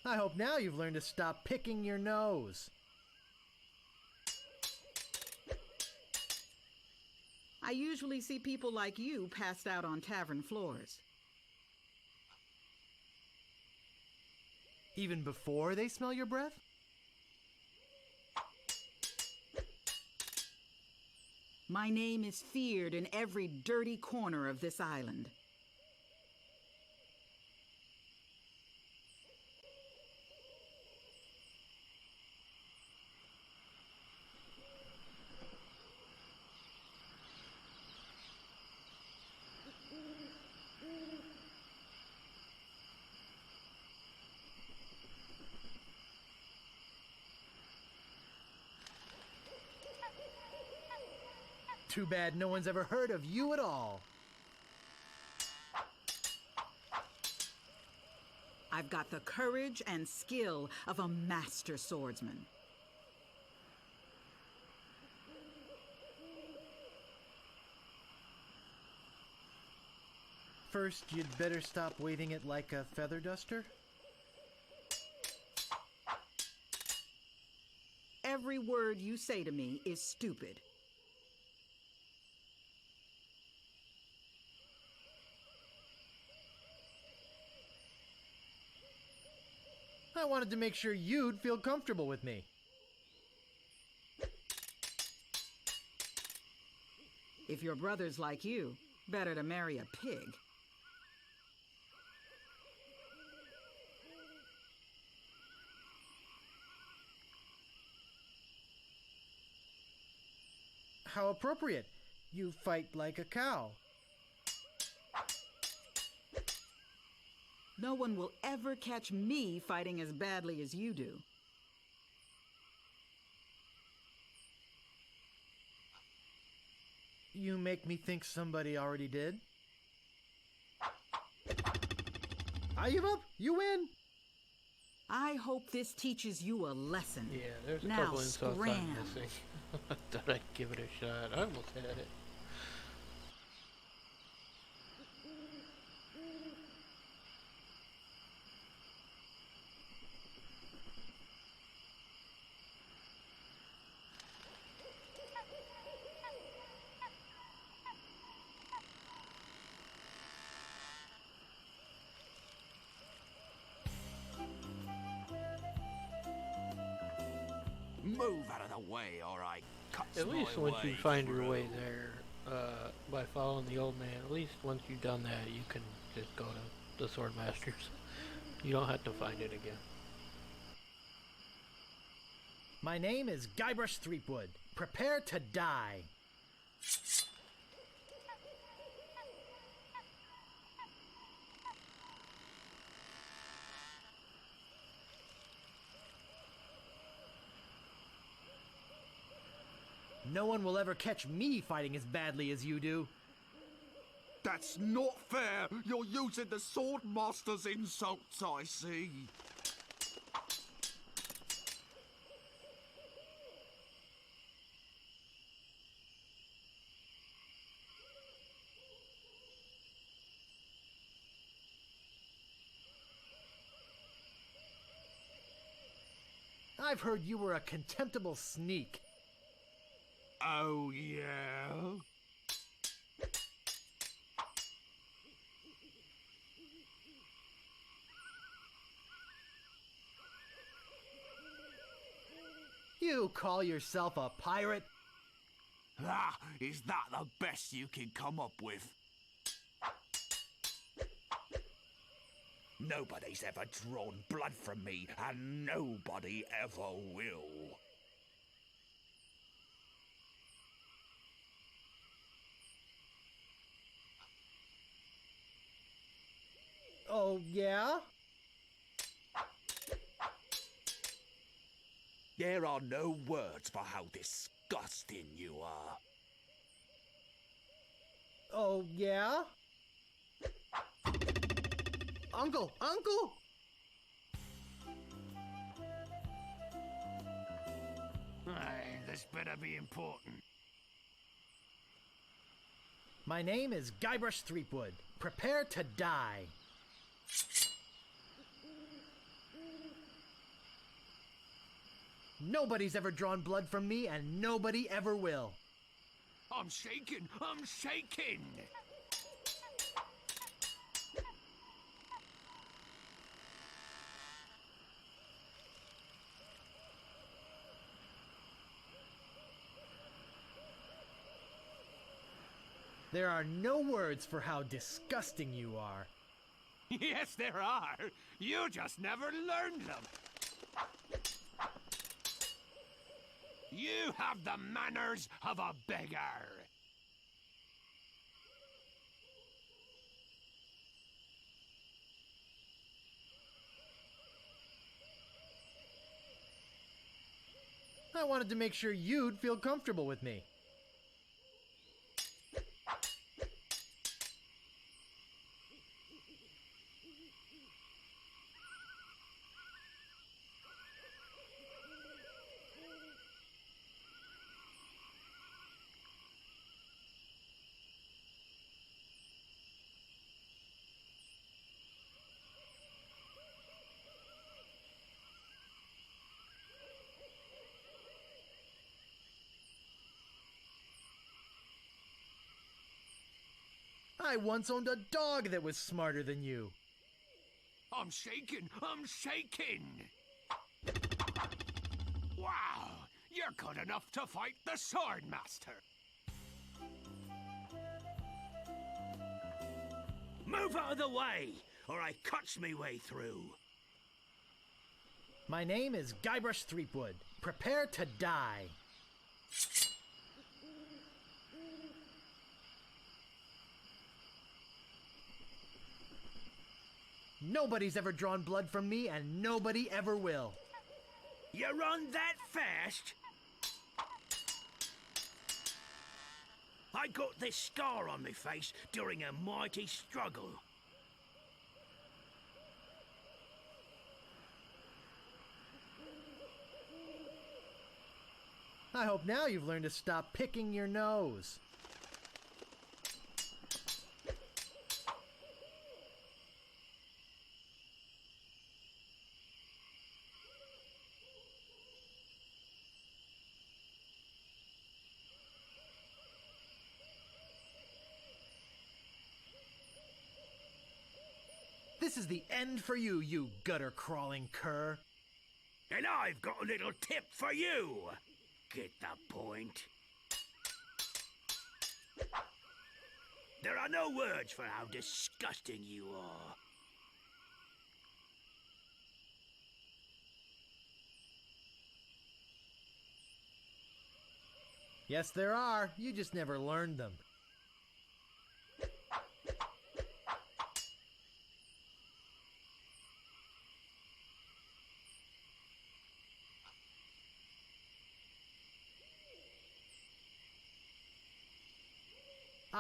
I hope now you've learned to stop picking your nose. I usually see people like you passed out on tavern floors. Even before they smell your breath? My name is feared in every dirty corner of this island. Too bad no one's ever heard of you at all. I've got the courage and skill of a master swordsman. First, you'd better stop waving it like a feather duster. Every word you say to me is stupid. I wanted to make sure you'd feel comfortable with me. If your brother's like you, better to marry a pig. How appropriate. You fight like a cow. No one will ever catch me fighting as badly as you do. You make me think somebody already did. I give up. You win. I hope this teaches you a lesson. Yeah, there's a now couple insults I'm scram. missing. I thought I'd give it a shot. I almost had it. Move out of the way, or I cut At least once you find your way there, by following the old man, at least once you've done that, you can just go to the Swordmasters. You don't have to find it again. My name is Guybrush Threepwood. Prepare to die. No one will ever catch me fighting as badly as you do. That's not fair. You're using the Swordmaster's insults, I see. I've heard you were a contemptible sneak. Oh, yeah? You call yourself a pirate? Ah, is that the best you can come up with? Nobody's ever drawn blood from me, and nobody ever will. Oh, yeah? There are no words for how disgusting you are. Oh, yeah? Uncle! Uncle! Aye, this better be important. My name is Guybrush Threepwood. Prepare to die. Nobody's ever drawn blood from me, and nobody ever will. I'm shaking! I'm shaking! There are no words for how disgusting you are. Yes, there are. You just never learned them. You have the manners of a beggar. I wanted to make sure you'd feel comfortable with me. I once owned a dog that was smarter than you. I'm shaking! I'm shaking! Wow! You're good enough to fight the Swordmaster! Move out of the way, or I cuts me way through. My name is Guybrush Threepwood. Prepare to die. Nobody's ever drawn blood from me, and nobody ever will. You run that fast? I got this scar on my face during a mighty struggle. I hope now you've learned to stop picking your nose. This is the end for you, you gutter-crawling cur. And I've got a little tip for you. Get the point? There are no words for how disgusting you are. Yes, there are. You just never learned them.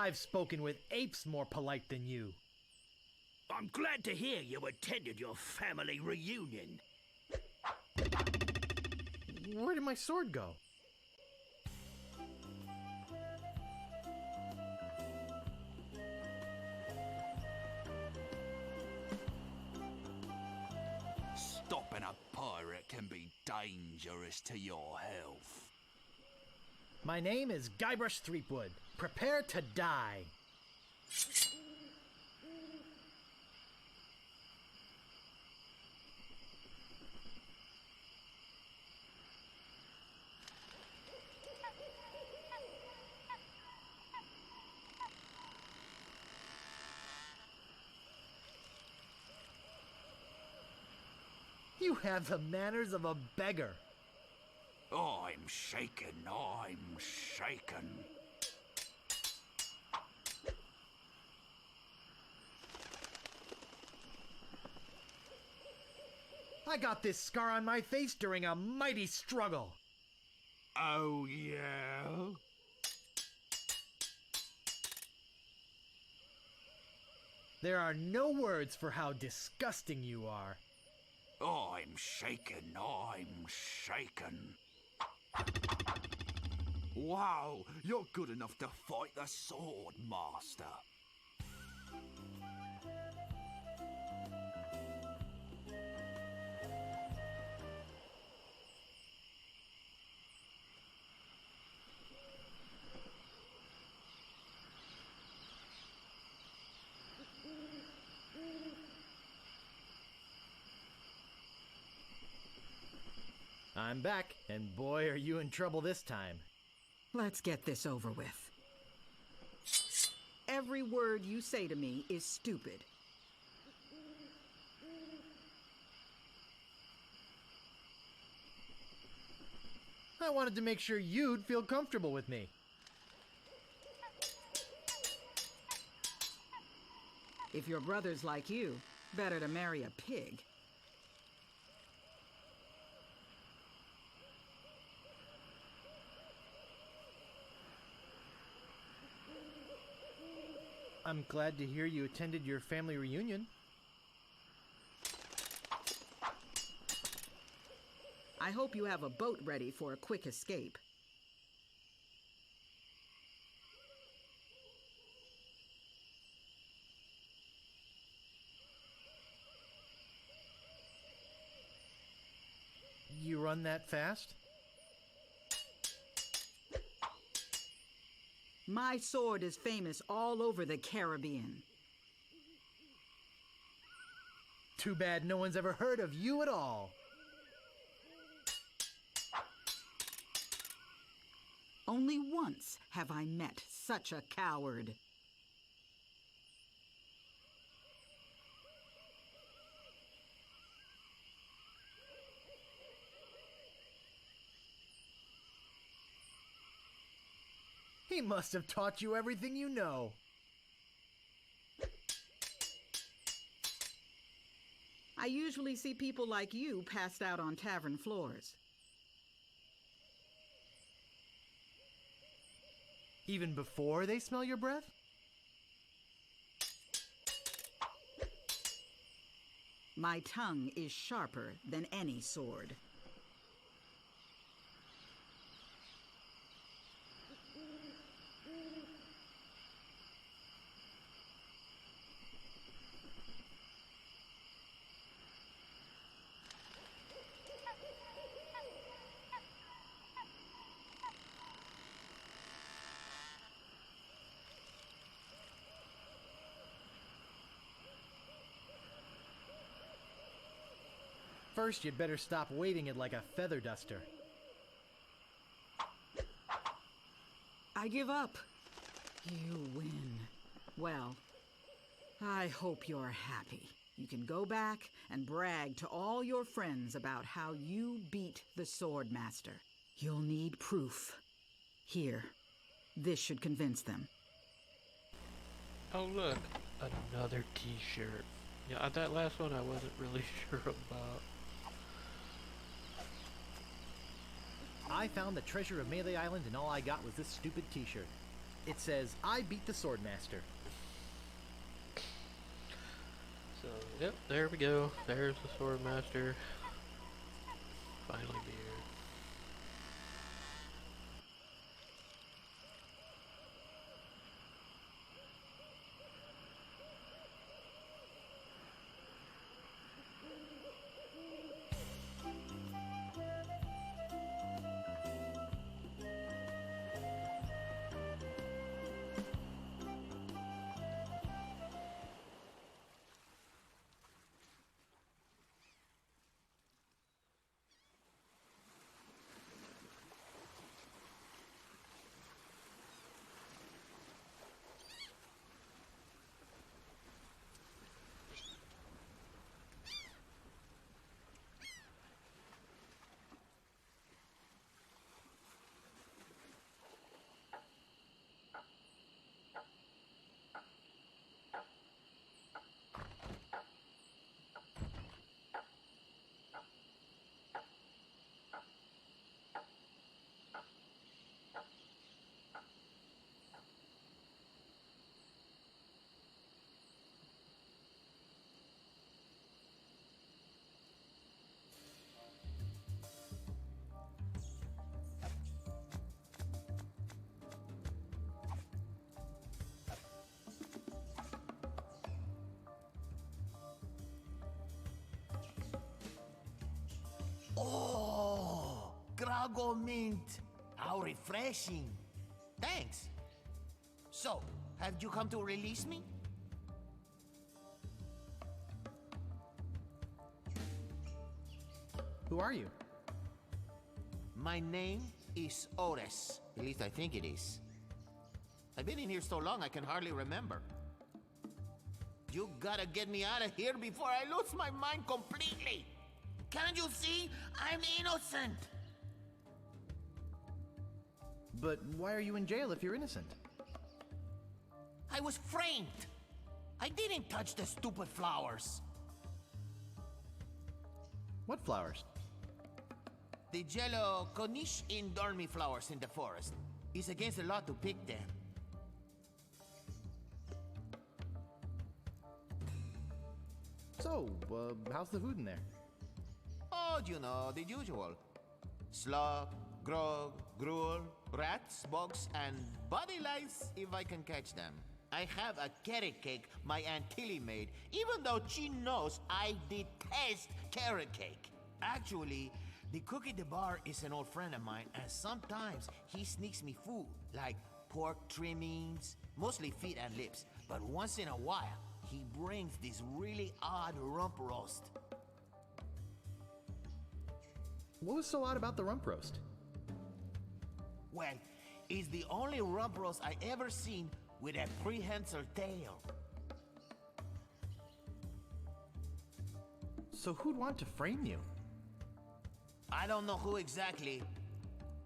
I've spoken with apes more polite than you. I'm glad to hear you attended your family reunion. Where did my sword go? Stopping a pirate can be dangerous to your health. My name is Guybrush Threepwood. Prepare to die. You have the manners of a beggar. I'm shaken, I'm shaken. I got this scar on my face during a mighty struggle. Oh, yeah? There are no words for how disgusting you are. I'm shaken, I'm shaken. Wow, you're good enough to fight the Sword Master. I'm back, and boy, are you in trouble this time. Let's get this over with. Every word you say to me is stupid. I wanted to make sure you'd feel comfortable with me. If your brother's like you, better to marry a pig. I'm glad to hear you attended your family reunion. I hope you have a boat ready for a quick escape. You run that fast? My sword is famous all over the Caribbean. Too bad no one's ever heard of you at all. Only once have I met such a coward. He must have taught you everything you know. I usually see people like you passed out on tavern floors. Even before they smell your breath? My tongue is sharper than any sword. First, you'd better stop waving it like a feather duster. I give up. You win. Well, I hope you're happy. You can go back and brag to all your friends about how you beat the Sword Master. You'll need proof. Here, this should convince them. Oh look, another t-shirt. Yeah, that last one I wasn't really sure about. I found the treasure of Melee Island and all I got was this stupid t-shirt. It says, I beat the Swordmaster. So, yep, there we go. There's the Swordmaster. Finally beat her. Oh, Grago Mint. How refreshing. Thanks. So, have you come to release me? Who are you? My name is Otis. At least I think it is. I've been in here so long I can hardly remember. You gotta get me out of here before I lose my mind completely. Can't you see? I'm innocent. But why are you in jail if you're innocent? I was framed. I didn't touch the stupid flowers. What flowers? The yellow Konish Indormi flowers in the forest. It's against the law to pick them. So, how's the food in there? Oh, you know, the usual. Slop, grog, gruel, rats, bugs, and body lice if I can catch them. I have a carrot cake my Aunt Tilly made, even though she knows I detest carrot cake. Actually, the cook at the bar is an old friend of mine, and sometimes he sneaks me food, like pork trimmings, mostly feet and lips. But once in a while, he brings this really odd rump roast. What was so odd about the rump roast? Well, it's the only rump roast I ever seen with a prehensile tail. So who'd want to frame you? I don't know who exactly.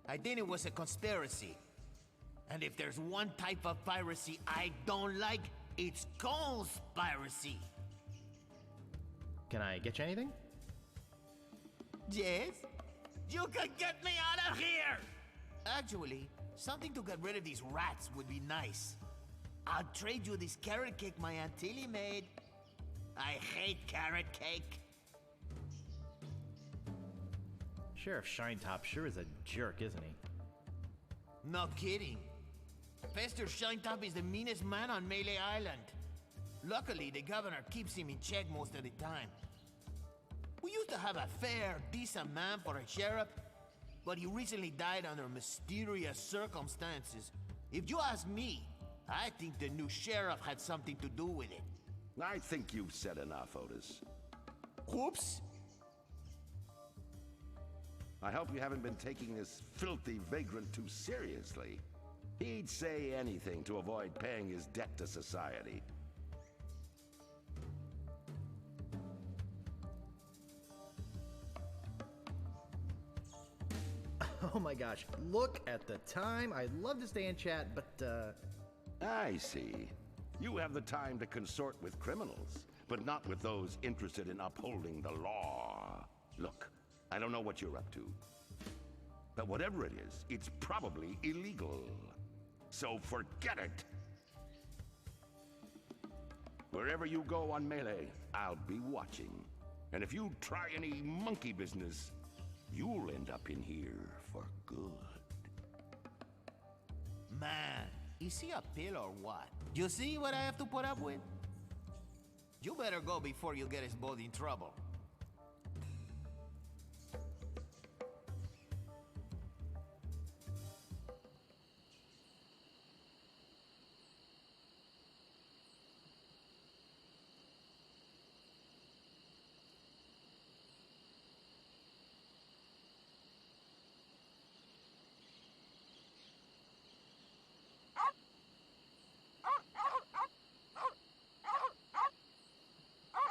I think it was a conspiracy. And if there's one type of piracy I don't like, it's conspiracy. Can I get you anything? Yes? You can get me out of here! Actually, something to get rid of these rats would be nice. I'll trade you this carrot cake my Aunt Tilly made. I hate carrot cake. Sheriff Shinetop sure is a jerk, isn't he? No kidding. Pester Shinetop is the meanest man on Melee Island. Luckily, the governor keeps him in check most of the time. We used to have a fair, decent man for a sheriff, but he recently died under mysterious circumstances. If you ask me, I think the new sheriff had something to do with it. I think you've said enough, Otis. Whoops! I hope you haven't been taking this filthy vagrant too seriously. He'd say anything to avoid paying his debt to society. Oh my gosh, look at the time. I'd love to stay and chat, but I see. You have the time to consort with criminals, but not with those interested in upholding the law. Look, I don't know what you're up to, but whatever it is, it's probably illegal. so forget it. Wherever you go on Melee, I'll be watching. And if you try any monkey business, you'll end up in here for good. Man, is he a pill or what? You see what I have to put up with? You better go before you get us both in trouble.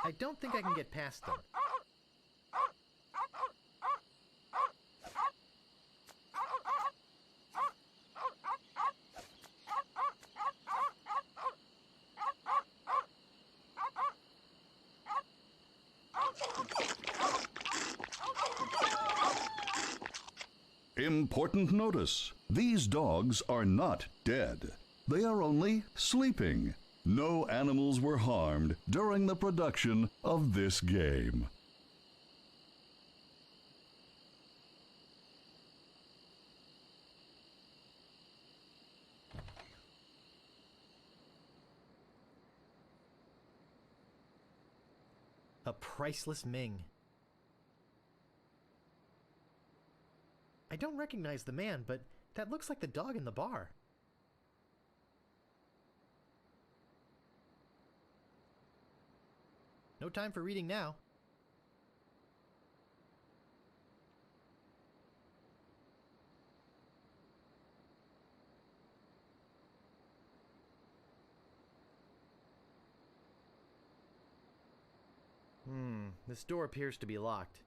I don't think I can get past them. Important notice. These dogs are not dead. They are only sleeping. No animals were harmed during the production of this game. A priceless Ming. I don't recognize the man, but that looks like the dog in the bar. No time for reading now. This door appears to be locked.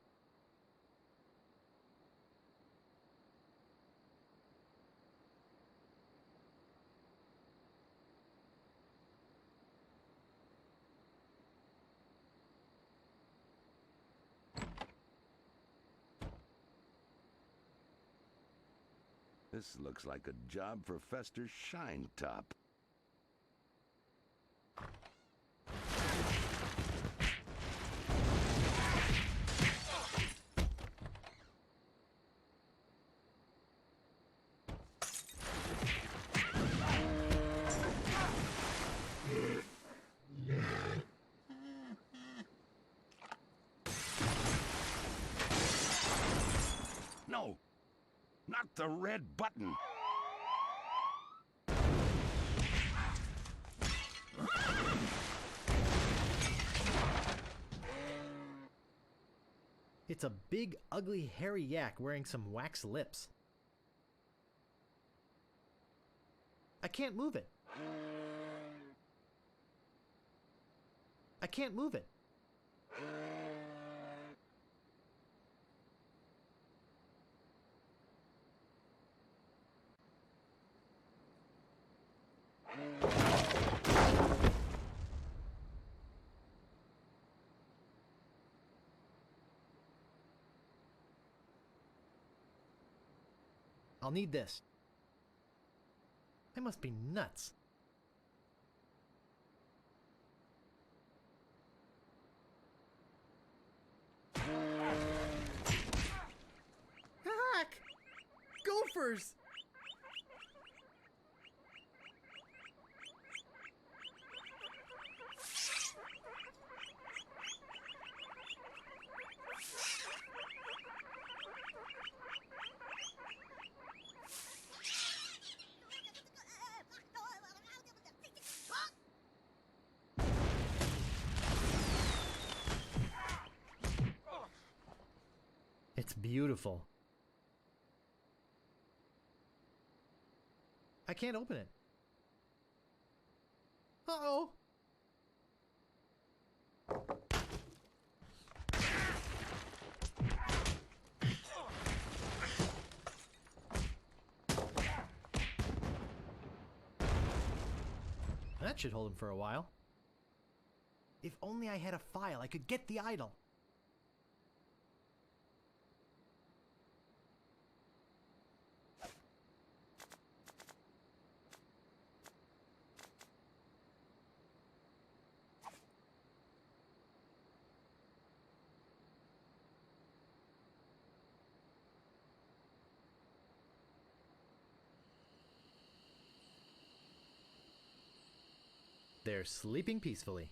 This looks like a job for Fester Shinetop. No! Not the red button! It's a big, ugly, hairy yak wearing some wax lips. I can't move it. I can't move it. I'll need this. I must be nuts. Heck! Gophers! It's beautiful. I can't open it. Uh-oh. That should hold him for a while. If only I had a file, I could get the idol. They're sleeping peacefully.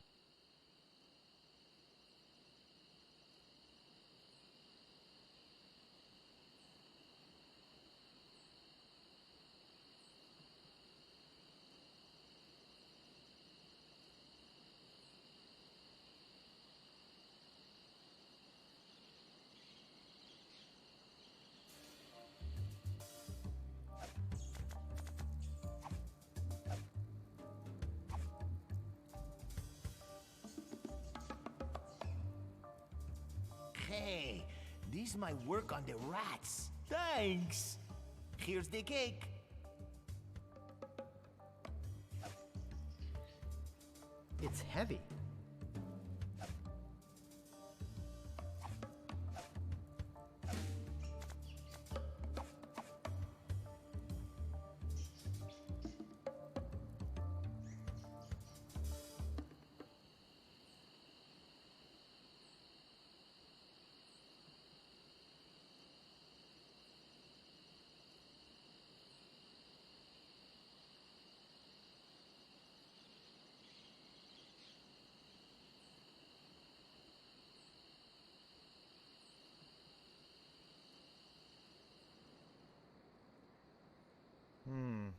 Hey, this might work on the rats. Thanks. Here's the cake. It's heavy.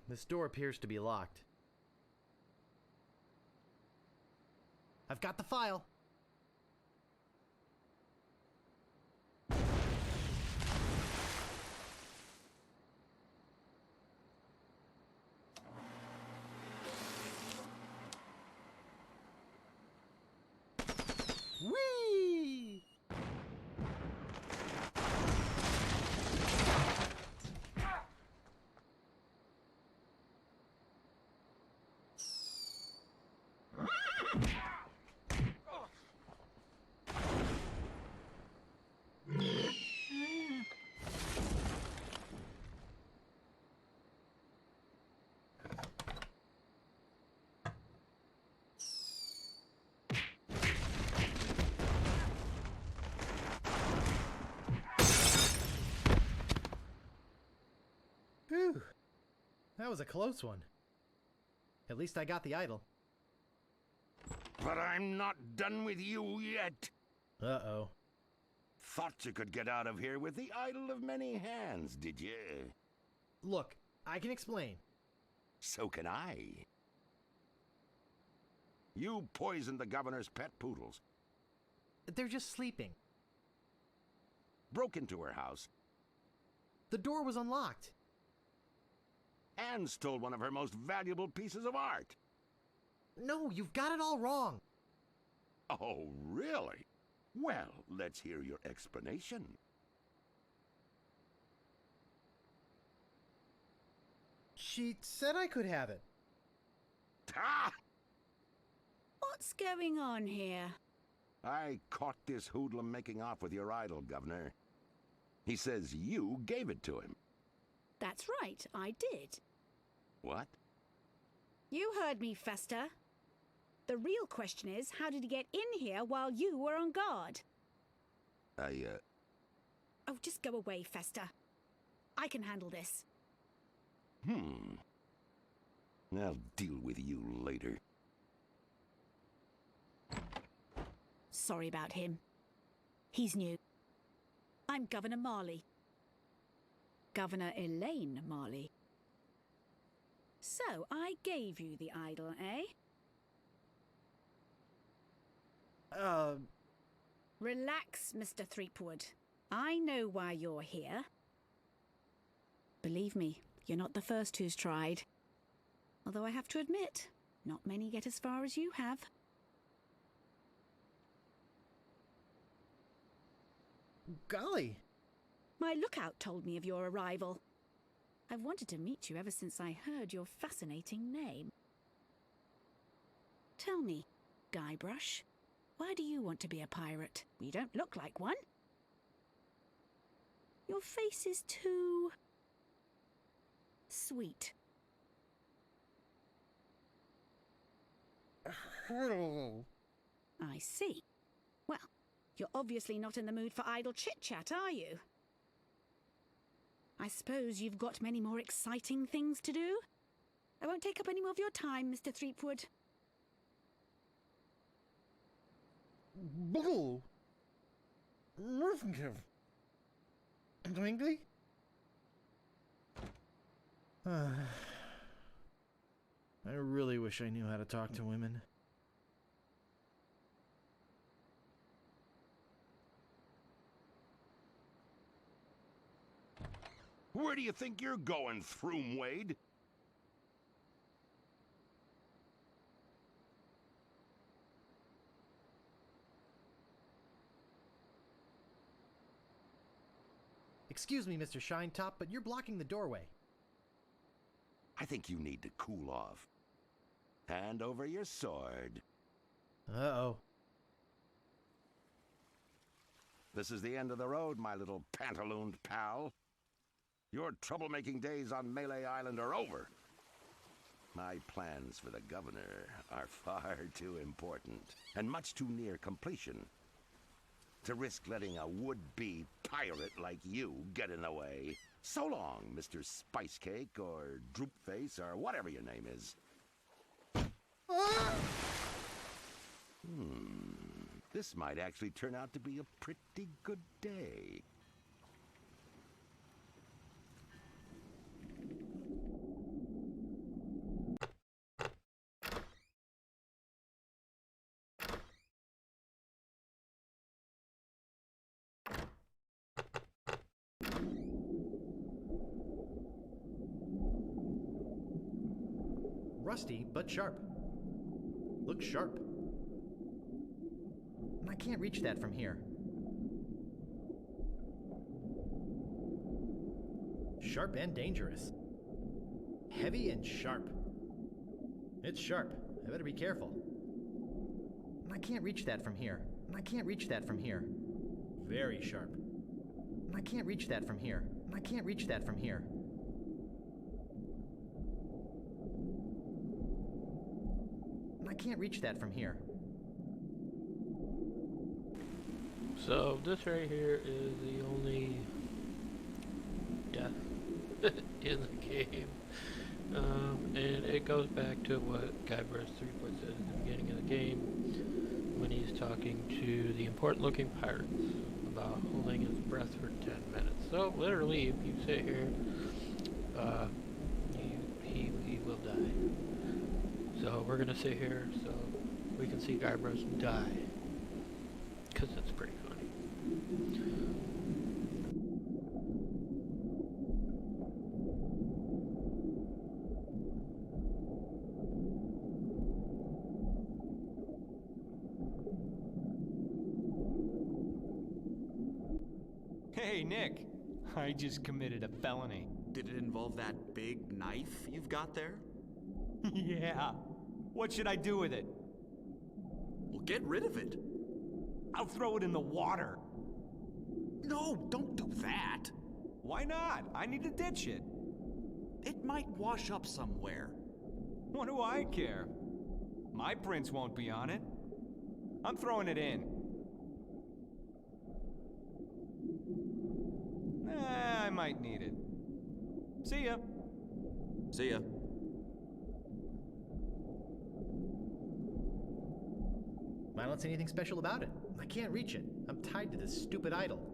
This door appears to be locked. I've got the file. Whee! Whew. That was a close one. At least I got the idol. But I'm not done with you yet. Uh-oh. Thought you could get out of here with the idol of many hands, did you? Look, I can explain. So can I. You poisoned the governor's pet poodles. They're just sleeping. Broke into her house. The door was unlocked. And stole one of her most valuable pieces of art. No, you've got it all wrong. Oh, really? Well, let's hear your explanation. She said I could have it. Ah! What's going on here? I caught this hoodlum making off with your idol, Governor. He says you gave it to him. That's right, I did. What? You heard me, Fester. The real question is, how did he get in here while you were on guard? Oh, just go away, Fester. I can handle this. I'll deal with you later. Sorry about him. He's new. I'm Governor Marley. Governor Elaine Marley. So, I gave you the idol, eh? Relax, Mr. Threepwood. I know why you're here. Believe me, you're not the first who's tried. Although I have to admit, not many get as far as you have. Golly! My lookout told me of your arrival. I've wanted to meet you ever since I heard your fascinating name. Tell me, Guybrush, why do you want to be a pirate? You don't look like one. Your face is too... sweet. I see. Well, you're obviously not in the mood for idle chit-chat, are you? I suppose you've got many more exciting things to do? I won't take up any more of your time, Mr. Threepwood. Blue. Rufenkiv. Dwingly? I really wish I knew how to talk to women. Where do you think you're going, Throom Wade? Excuse me, Mr. Shinetop, but you're blocking the doorway. I think you need to cool off. Hand over your sword. Uh-oh. This is the end of the road, my little pantalooned pal. Your troublemaking days on Melee Island are over. My plans for the governor are far too important and much too near completion to risk letting a would-be pirate like you get in the way. So long, Mr. Spicecake or Droopface or whatever your name is. This might actually turn out to be a pretty good day. Rusty, but sharp. Looks sharp. I can't reach that from here. Sharp and dangerous. Heavy and sharp. It's sharp. I better be careful. I can't reach that from here. I can't reach that from here. Very sharp. I can't reach that from here. I can't reach that from here. I can't reach that from here. So this right here is the only death in the game. And it goes back to what Guybrush Threepwood said at the beginning of the game when he's talking to the important looking pirates about holding his breath for 10 minutes. So literally, if you sit here, he will die. So we're gonna sit here so we can see Guybrush die, because it's pretty funny. Hey, Nick. I just committed a felony. Did it involve that big knife you've got there? Yeah. What should I do with it? Well, get rid of it. I'll throw it in the water. No, don't do that. Why not? I need to ditch it. It might wash up somewhere. What do I care? My prints won't be on it. I'm throwing it in. I might need it. See ya. See ya. I don't see anything special about it. I can't reach it. I'm tied to this stupid idol.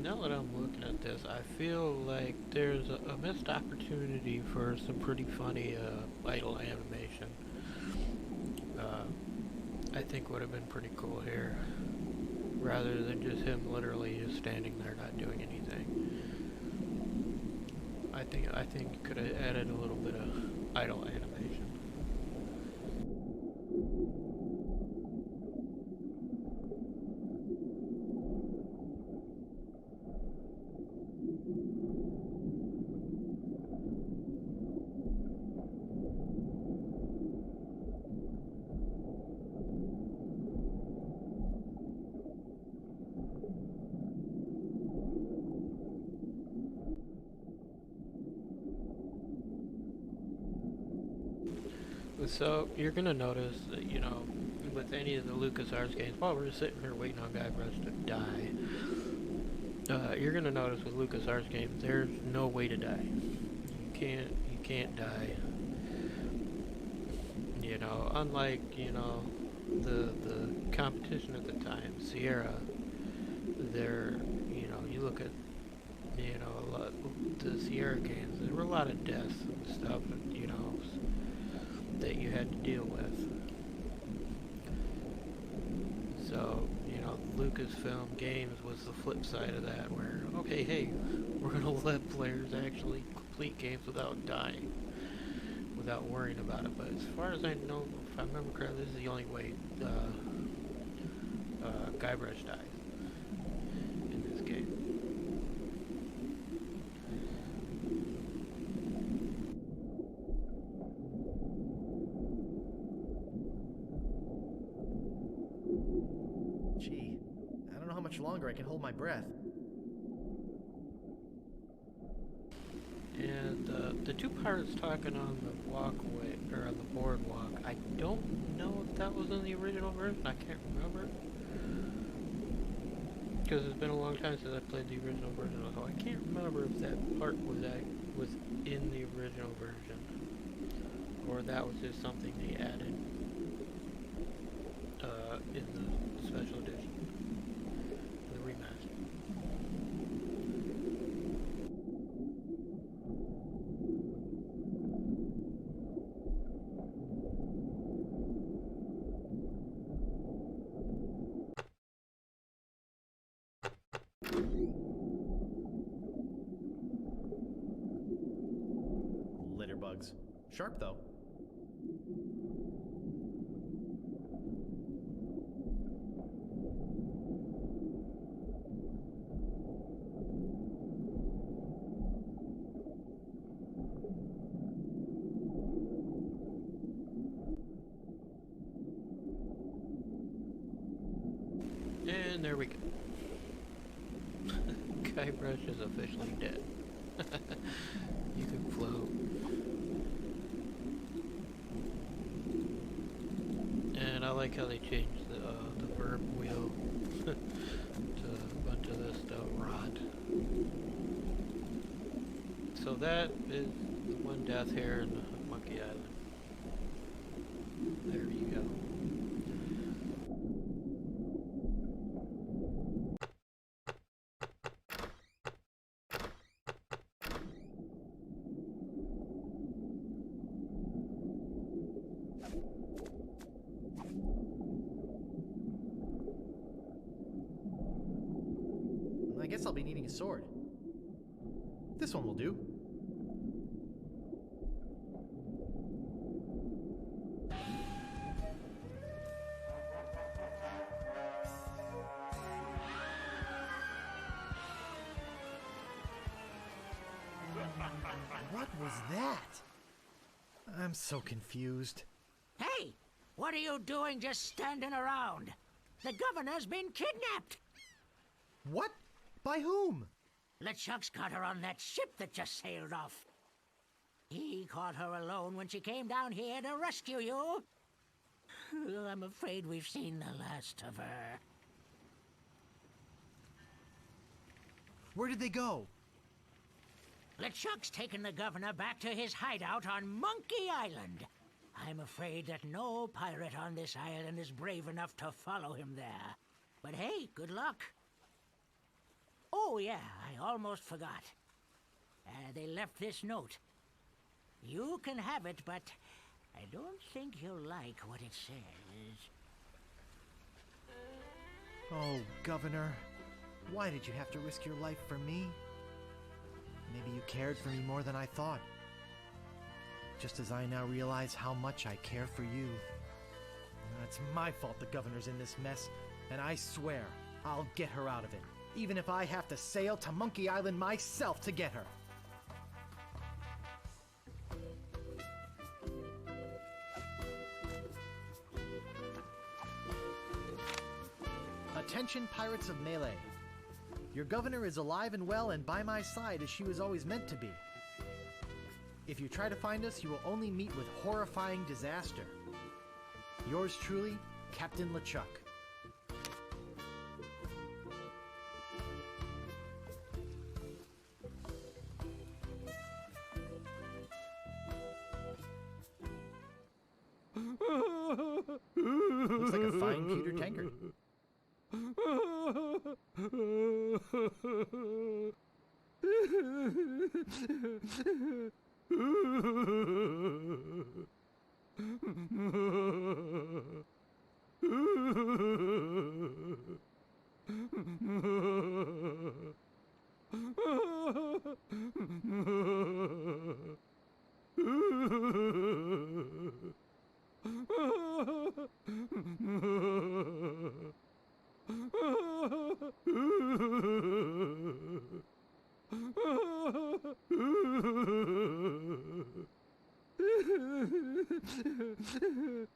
Now that I'm looking at this, I feel like there's a missed opportunity for some pretty funny idle animation. I think would have been pretty cool here, rather than just him literally just standing there not doing anything. I think you could have added a little bit of idle animation. So you're gonna notice that, you know, with any of the LucasArts games, while we're sitting here waiting on Guybrush to die, you're gonna notice with LucasArts games, there's no way to die. You can't die. You know, unlike, you know, the competition at the time, Sierra. There, you know, you look at, you know, a lot the Sierra games. There were a lot of deaths and stuff, you know, that you had to deal with. So, you know, Lucasfilm Games was the flip side of that, where, okay, hey, we're gonna let players actually complete games without dying, without worrying about it. But as far as I know, if I remember correctly, this is the only way Guybrush dies in this game. Gee, I don't know how much longer I can hold my breath. And the two pirates talking on the walkway, or on the boardwalk, I don't know if that was in the original version. I can't remember. Because it's been a long time since I played the original version, so I can't remember if that part was in the original version, or that was just something they added in the special edition, the remaster. Litter bugs. Sharp, though. And there we go. Guybrush is officially dead. You can float. And I like how they changed the verb wheel to a bunch of this stuff, rod. So that is the one death here in Monkey Island. There you go. I guess I'll be needing a sword. This one will do. What was that? I'm so confused. Hey, what are you doing just standing around? The governor's been kidnapped. What? By whom? LeChuck's got her on that ship that just sailed off. He caught her alone when she came down here to rescue you. I'm afraid we've seen the last of her. Where did they go? LeChuck's taken the governor back to his hideout on Monkey Island. I'm afraid that no pirate on this island is brave enough to follow him there. But hey, good luck. Oh yeah, I almost forgot. They left this note. You can have it, but I don't think you'll like what it says. Oh, Governor. Why did you have to risk your life for me? Maybe you cared for me more than I thought. Just as I now realize how much I care for you. It's my fault the governor's in this mess, and I swear I'll get her out of it, even if I have to sail to Monkey Island myself to get her. Attention, Pirates of Melee. Your governor is alive and well and by my side as she was always meant to be. If you try to find us, you will only meet with horrifying disaster. Yours truly, Captain LeChuck. Looks like a fine Peter Tankard.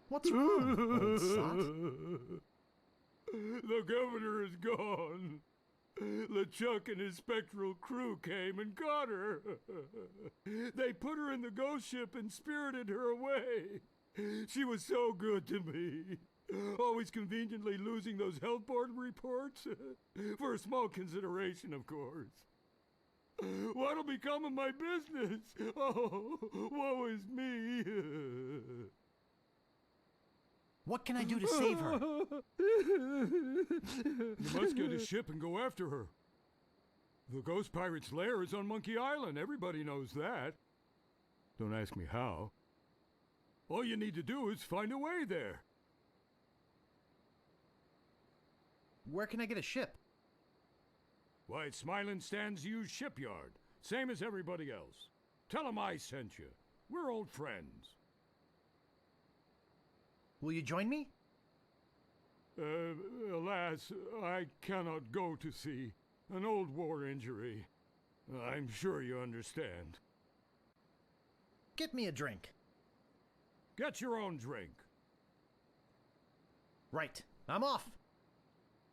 What's wrong, old sot? The governor is gone. LeChuck and his spectral crew came and got her. They put her in the ghost ship and spirited her away. She was so good to me. Always conveniently losing those health board reports. For a small consideration, of course. What'll become of my business? Oh, woe is me. What can I do to save her? You must get a ship and go after her. The Ghost Pirate's lair is on Monkey Island. Everybody knows that. Don't ask me how. All you need to do is find a way there. Where can I get a ship? Why, it's Smiling Stan's used shipyard. Same as everybody else. Tell 'em I sent you. We're old friends. Will you join me? Alas, I cannot go to sea. An old war injury. I'm sure you understand. Get me a drink. Get your own drink. Right. I'm off.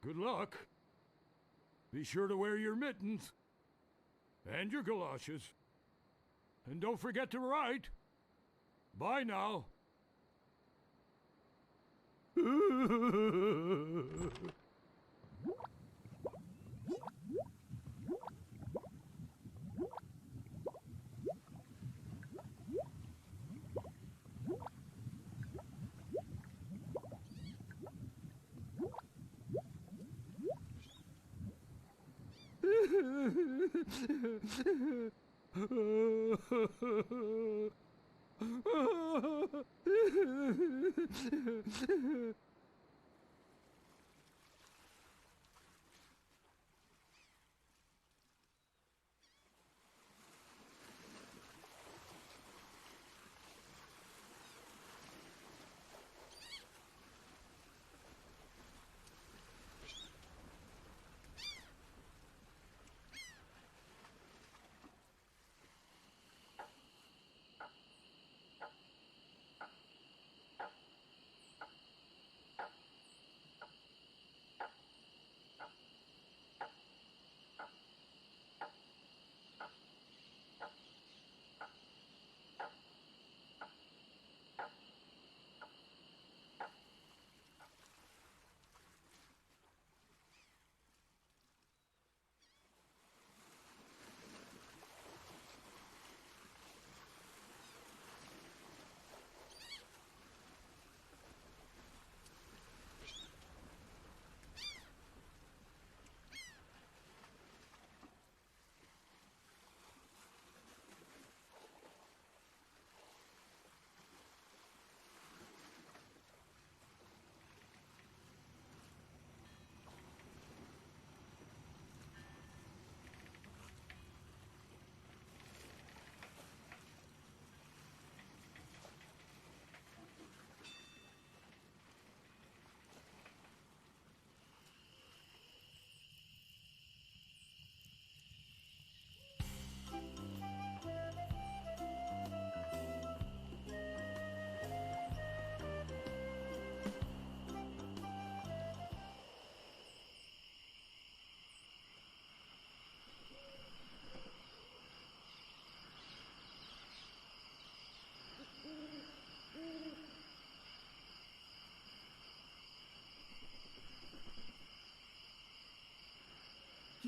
Good luck. Be sure to wear your mittens. And your galoshes. And don't forget to write. Bye now.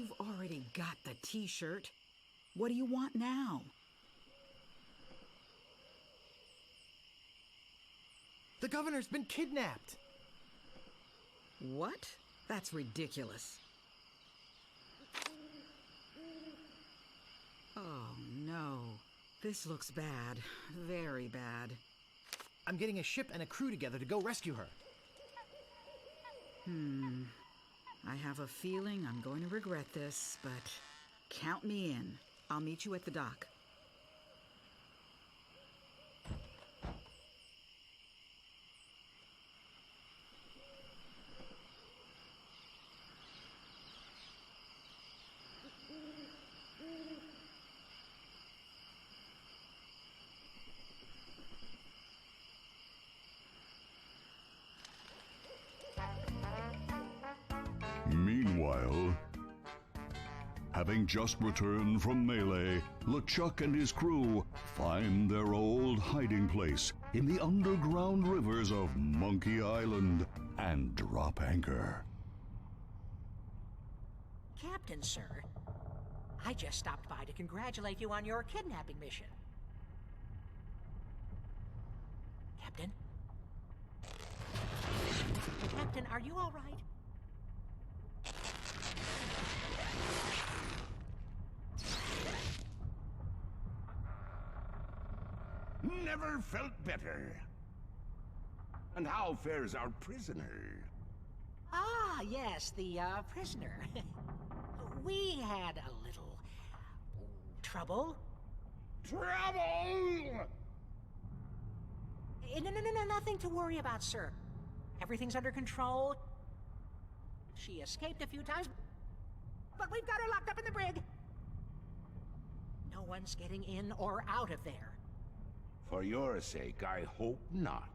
You've already got the t-shirt. What do you want now? The governor's been kidnapped. What? That's ridiculous. Oh, no. This looks bad. Very bad. I'm getting a ship and a crew together to go rescue her. I have a feeling I'm going to regret this, but count me in. I'll meet you at the dock. Meanwhile, having just returned from Melee, LeChuck and his crew find their old hiding place in the underground rivers of Monkey Island and drop anchor. Captain, sir, I just stopped by to congratulate you on your kidnapping mission. Captain? Captain, are you all right? Never felt better. And how fares our prisoner? Ah, yes, the prisoner. We had a little trouble. Trouble? No, nothing to worry about, sir. Everything's under control. She escaped a few times, but we've got her locked up in the brig. No one's getting in or out of there. For your sake, I hope not.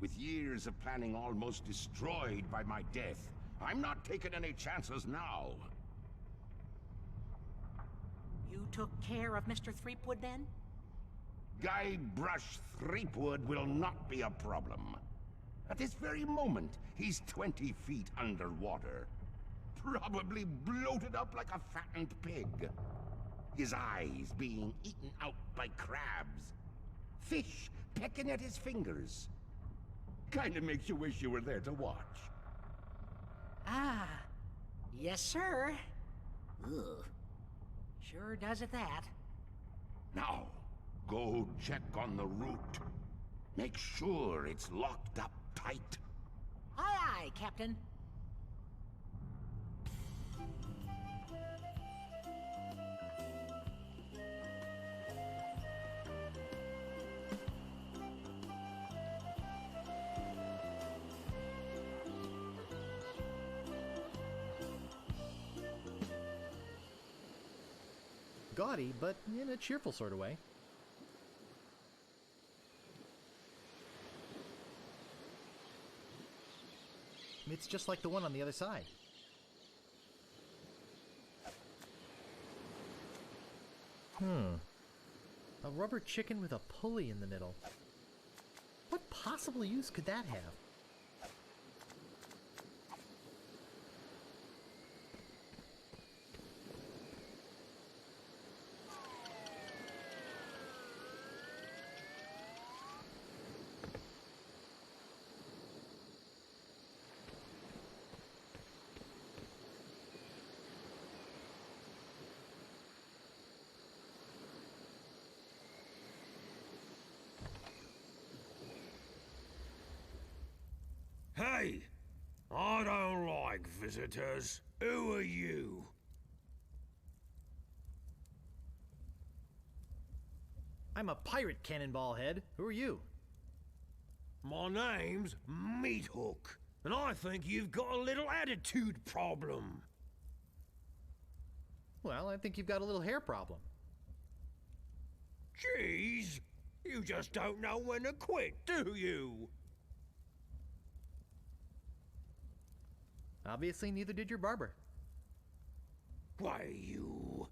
With years of planning almost destroyed by my death, I'm not taking any chances now. You took care of Mr. Threepwood, then? Guybrush Threepwood will not be a problem. At this very moment, he's 20 feet underwater. Probably bloated up like a fattened pig. His eyes being eaten out by crabs. Fish pecking at his fingers. Kinda makes you wish you were there to watch. Ah, yes, sir. Ugh. Sure does at that. Now, go check on the route. Make sure it's locked up tight. Aye, aye, Captain. Gaudy, but in a cheerful sort of way. It's just like the one on the other side. A rubber chicken with a pulley in the middle. What possible use could that have? Hey! I don't like visitors. Who are you? I'm a pirate, Cannonball Head. Who are you? My name's Meathook, and I think you've got a little attitude problem. Well, I think you've got a little hair problem. Jeez, you just don't know when to quit, do you? Obviously, neither did your barber. Why, you...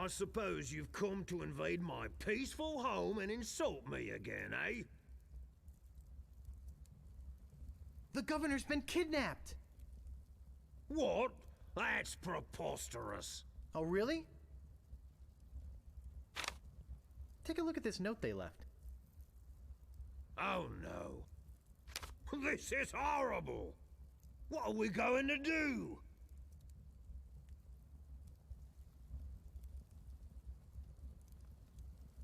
I suppose you've come to invade my peaceful home and insult me again, eh? The governor's been kidnapped! What? That's preposterous. Oh, really? Take a look at this note they left. Oh no. This is horrible! What are we going to do?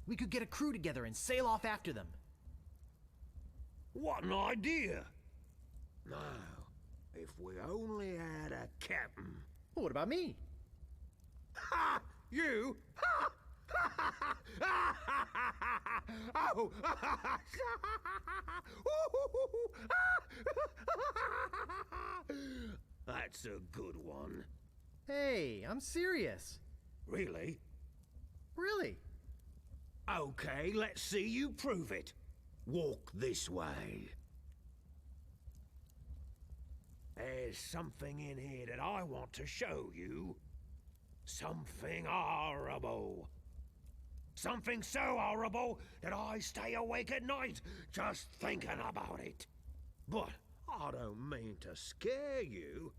We could get a crew together and sail off after them. What an idea! Now, if we only had a captain. Well, what about me? Ha! You? Ha! Oh! That's a good one. Hey, I'm serious. Really? Really? Okay, let's see you prove it. Walk this way. There's something in here that I want to show you. Something horrible. Something so horrible that I stay awake at night just thinking about it. But I don't mean to scare you.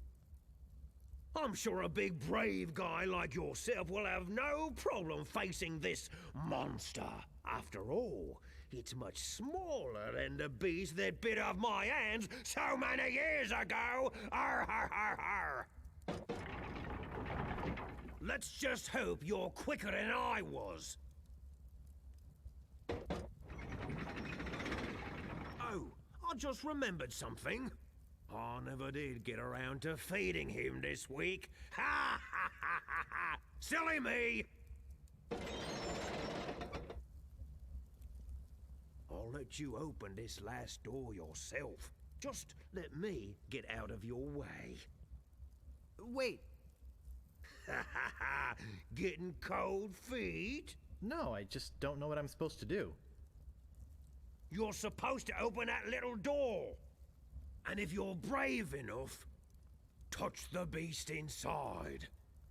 I'm sure a big brave guy like yourself will have no problem facing this monster. After all, it's much smaller than the beast that bit off my hands so many years ago. Arr, har, har, har. Let's just hope you're quicker than I was. Oh, I just remembered something. I never did get around to feeding him this week. Ha ha ha ha ha! Silly me! I'll let you open this last door yourself. Just let me get out of your way. Wait. Ha ha ha! Getting cold feet? No, I just don't know what I'm supposed to do. You're supposed to open that little door. And if you're brave enough, touch the beast inside.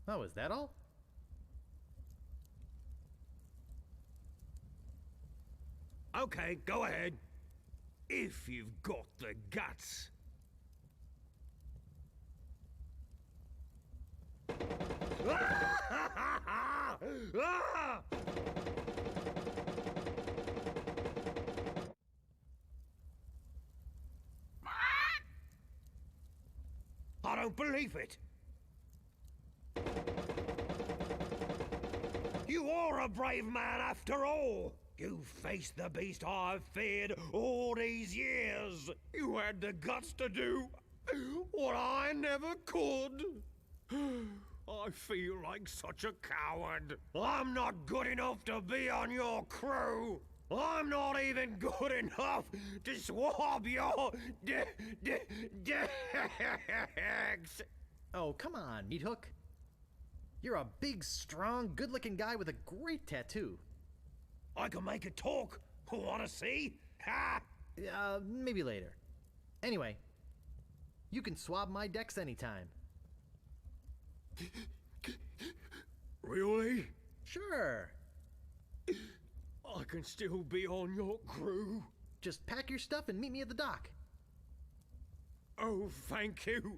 Oh, is that all? Okay, go ahead. If you've got the guts. I don't believe it. You are a brave man after all. You faced the beast I've feared all these years. You had the guts to do what I never could. I feel like such a coward. I'm not good enough to be on your crew. I'm not even good enough to swab your dicks. Oh, come on, Meat Hook. You're a big, strong, good-looking guy with a great tattoo. I can make it talk. Wanna see? Ha! Maybe later. Anyway, you can swab my decks anytime. Really? Sure. I can still be on your crew. Just pack your stuff and meet me at the dock. Oh, thank you.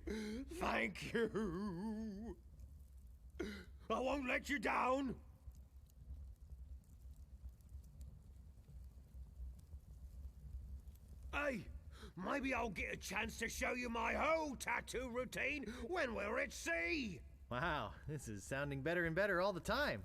Thank you. I won't let you down. Hey, maybe I'll get a chance to show you my whole tattoo routine when we're at sea. Wow, this is sounding better and better all the time.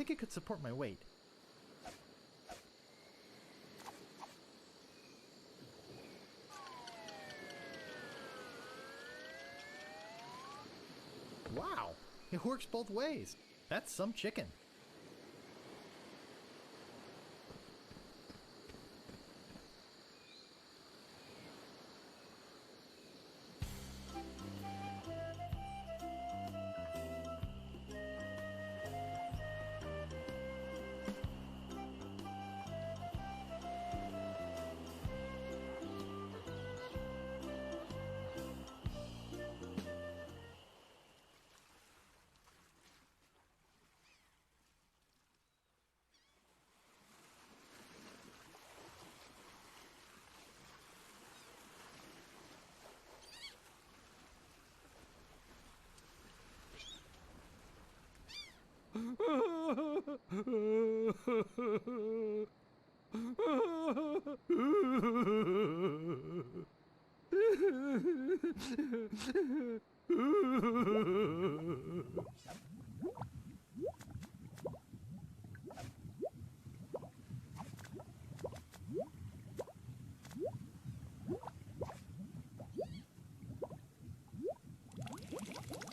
think it could support my weight. Wow, it works both ways. That's some chicken.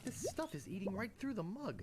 This stuff is eating right through the mug.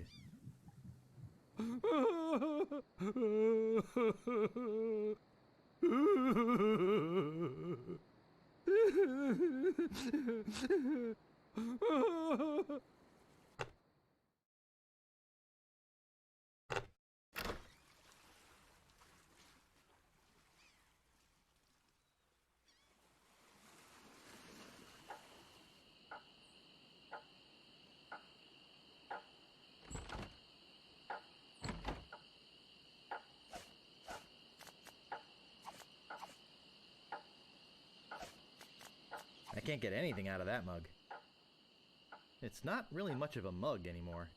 I can't get anything out of that mug. It's not really much of a mug anymore.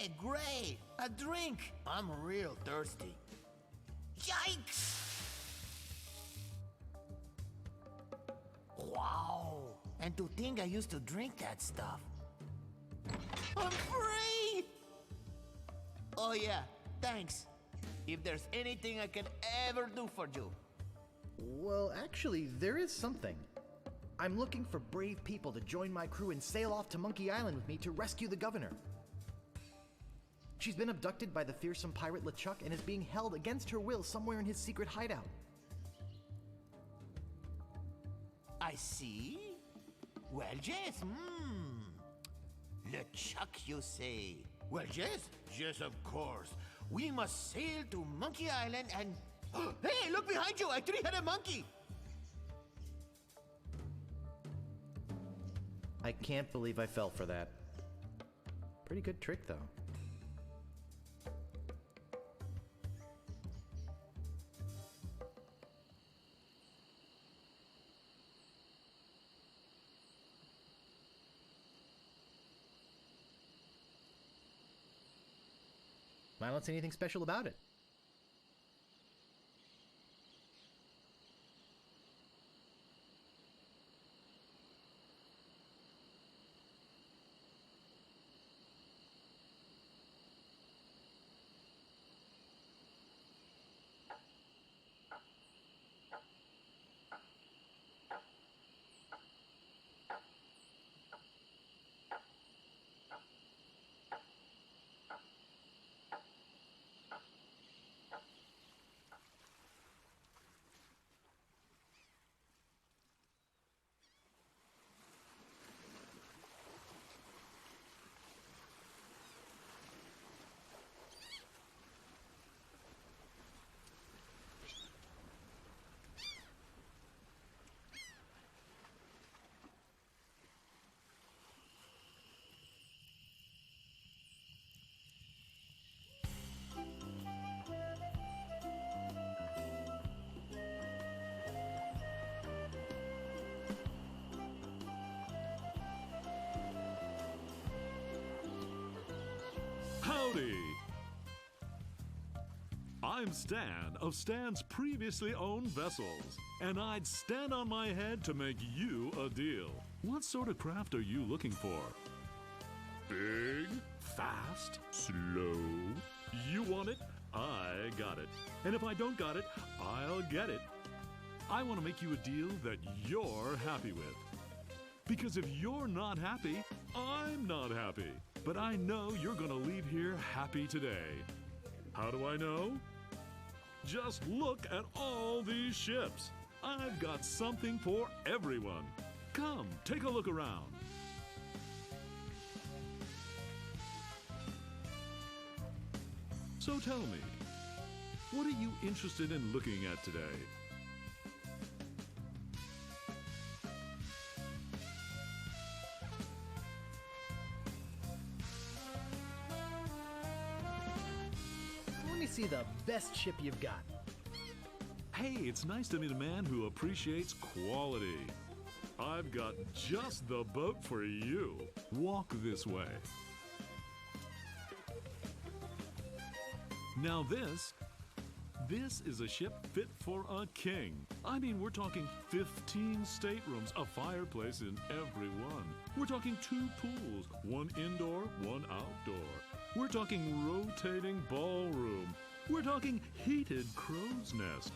Hey, great! A drink! I'm real thirsty. Yikes! Wow! And to think I used to drink that stuff. I'm free! Oh yeah, thanks. If there's anything I can ever do for you. Well, actually, there is something. I'm looking for brave people to join my crew and sail off to Monkey Island with me to rescue the governor. She's been abducted by the fearsome pirate LeChuck and is being held against her will somewhere in his secret hideout. I see. Well, yes, LeChuck, you say? Well, yes, of course. We must sail to Monkey Island and... Hey, look behind you! A three-headed monkey! I can't believe I fell for that. Pretty good trick, though. I don't see anything special about it. Howdy! I'm Stan of Stan's previously owned vessels, and I'd stand on my head to make you a deal. What sort of craft are you looking for? Big, fast, slow? You want it? I got it. And if I don't got it, I'll get it. I want to make you a deal that you're happy with. Because if you're not happy, I'm not happy. But I know you're gonna leave here happy today. How do I know? Just look at all these ships. I've got something for everyone. Come, take a look around. So tell me, what are you interested in looking at today? See the best ship you've got. Hey, it's nice to meet a man who appreciates quality. I've got just the boat for you. Walk this way. Now this is a ship fit for a king. I mean, we're talking 15 staterooms, a fireplace in every one. We're talking 2 pools, one indoor, one outdoor. We're talking rotating ballroom. We're talking heated crow's nest.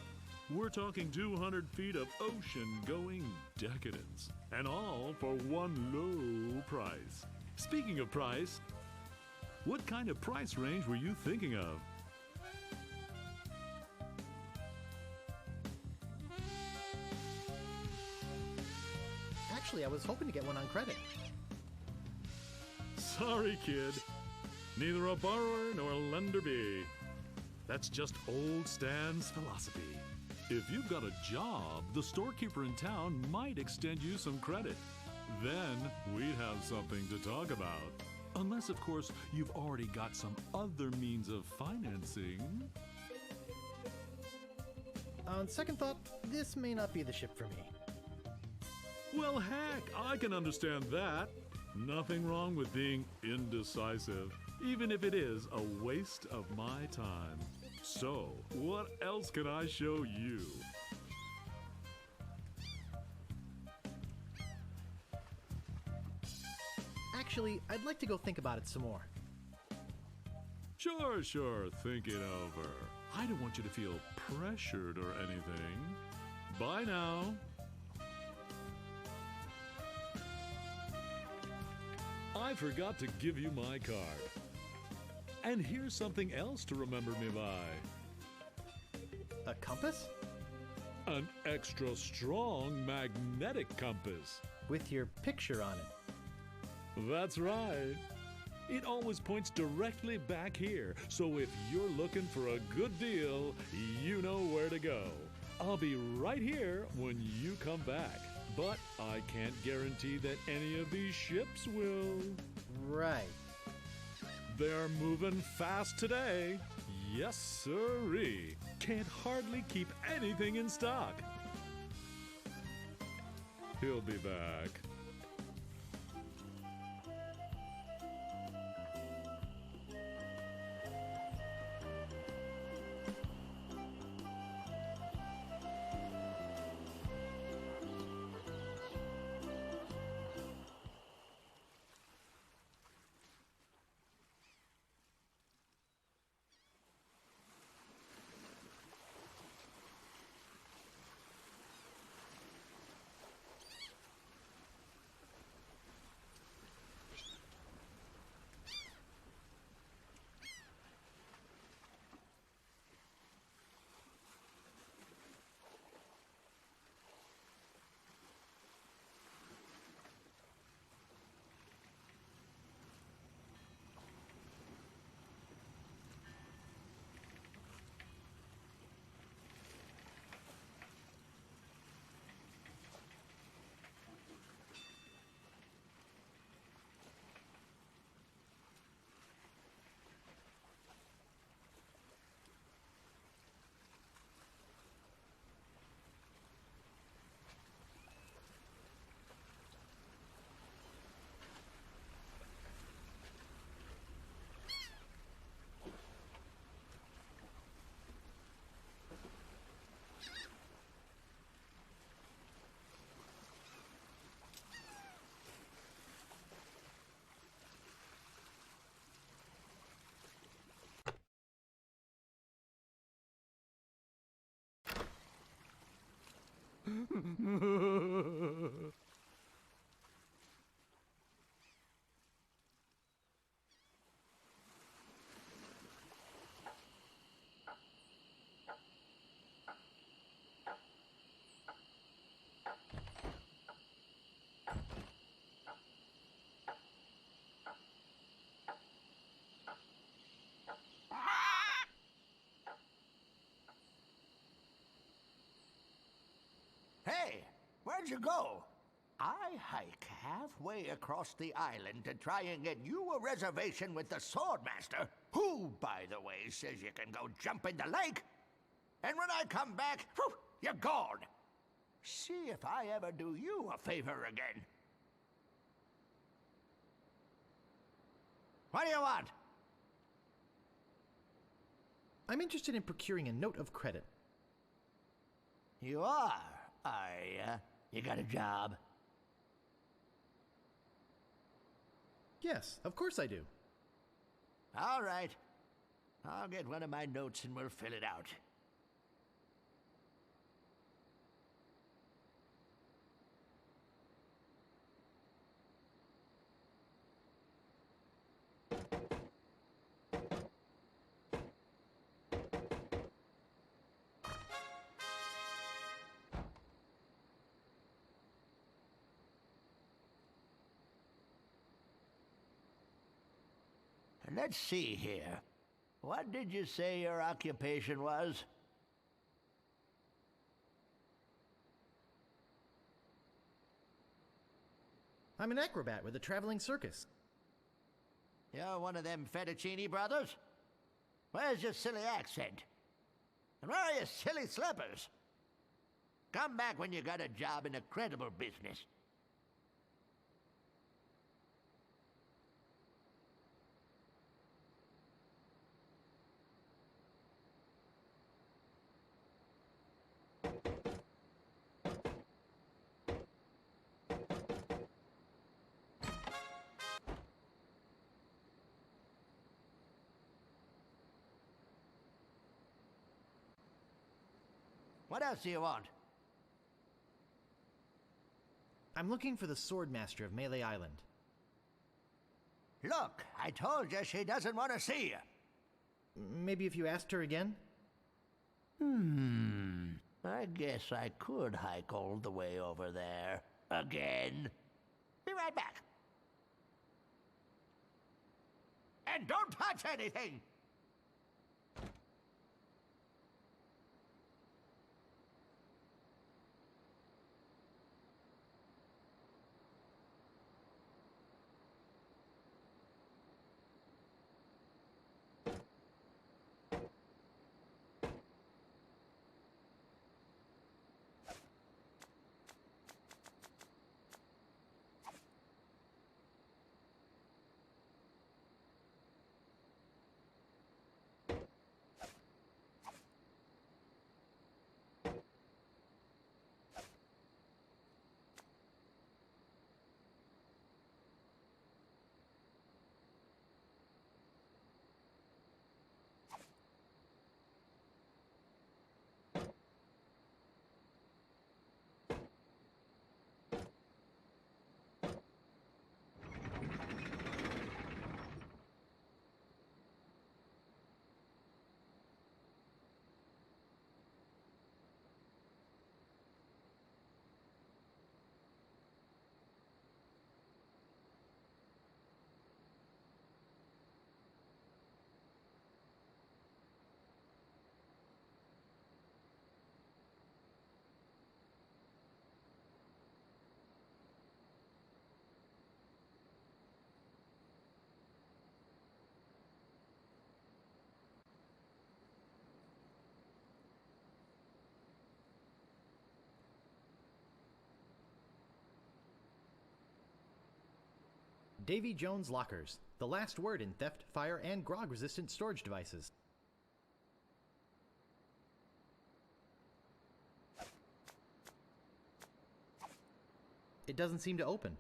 We're talking 200 feet of ocean-going decadence. And all for one low price. Speaking of price, what kind of price range were you thinking of? Actually, I was hoping to get one on credit. Sorry, kid. Neither a borrower nor a lender be. That's just old Stan's philosophy. If you've got a job, the storekeeper in town might extend you some credit. Then we'd have something to talk about. Unless, of course, you've already got some other means of financing. On second thought, this may not be the ship for me. Well, heck, I can understand that. Nothing wrong with being indecisive, even if it is a waste of my time. So, what else can I show you? Actually, I'd like to go think about it some more. Sure, think it over. I don't want you to feel pressured or anything. Bye now. I forgot to give you my card. And here's something else to remember me by. A compass? An extra strong magnetic compass. With your picture on it. That's right. It always points directly back here, so if you're looking for a good deal, you know where to go. I'll be right here when you come back, but I can't guarantee that any of these ships will. Right. They're moving fast today. Yes, sirree. Can't hardly keep anything in stock. He'll be back. Hey, where'd you go? I hike halfway across the island to try and get you a reservation with the Swordmaster, who, by the way, says you can go jump in the lake. And when I come back, whew, you're gone. See if I ever do you a favor again. What do you want? I'm interested in procuring a note of credit. You are, are ya? You got a job? Yes, of course I do. All right. I'll get one of my notes and we'll fill it out. Let's see here. What did you say your occupation was? I'm an acrobat with a traveling circus. You're one of them Fettuccine brothers? Where's your silly accent? And where are your silly slippers? Come back when you got a job in a credible business. What else do you want? I'm looking for the Swordmaster of Melee Island. Look, I told you she doesn't want to see you. Maybe if you asked her again? I guess I could hike all the way over there. Again. Be right back. And don't touch anything! Davy Jones Lockers, the last word in theft, fire, and grog-resistant storage devices. It doesn't seem to open.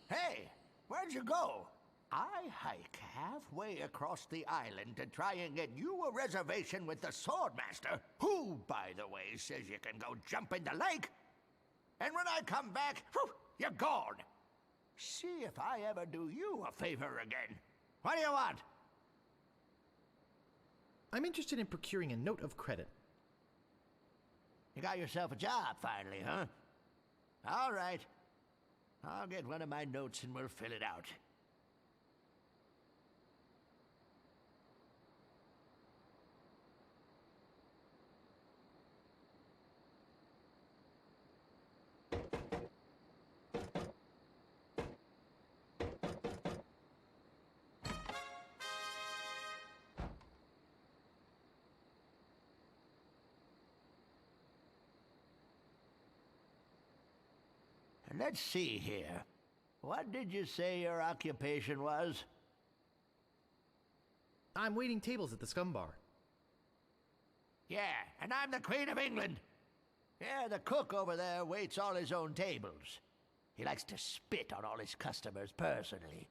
Hey, where'd you go? I hike halfway across the island to try and get you a reservation with the Swordmaster, who, by the way, says you can go jump in the lake. And when I come back, whew, you're gone. See if I ever do you a favor again. What do you want? I'm interested in procuring a note of credit. You got yourself a job finally, huh? All right. I'll get one of my notes and we'll fill it out. Let's see here. What did you say your occupation was? I'm waiting tables at the Scum Bar. Yeah, and I'm the Queen of England. Yeah, the cook over there waits all his own tables. He likes to spit on all his customers personally.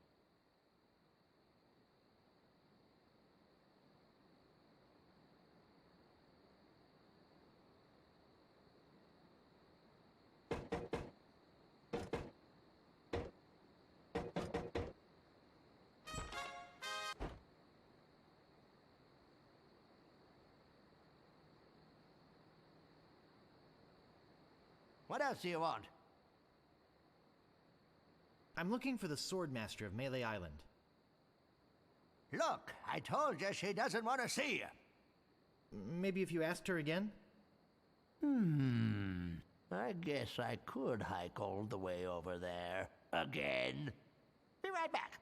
What else do you want? I'm looking for the Swordmaster of Melee Island. Look, I told you she doesn't want to see you. Maybe if you asked her again? I guess I could hike all the way over there. Again. Be right back.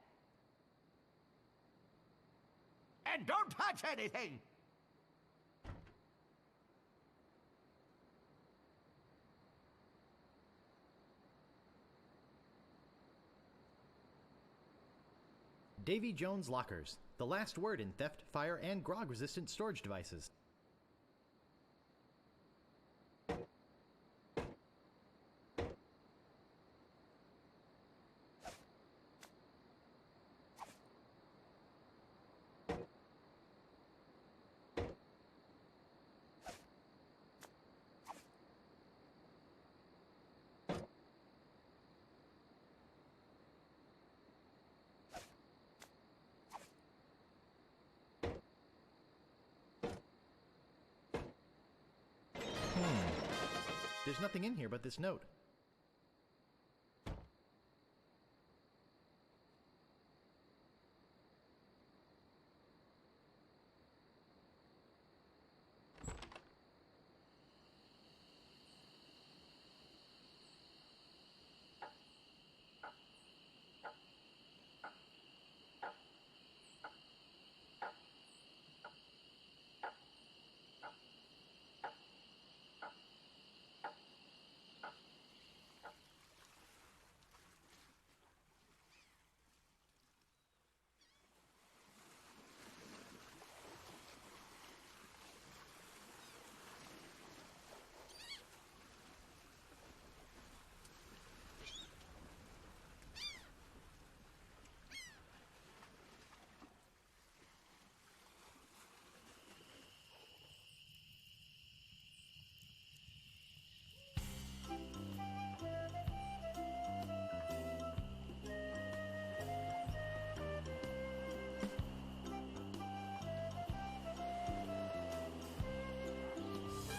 And don't touch anything! Davy Jones Lockers, the last word in theft, fire, and grog-resistant storage devices. There's nothing in here but this note.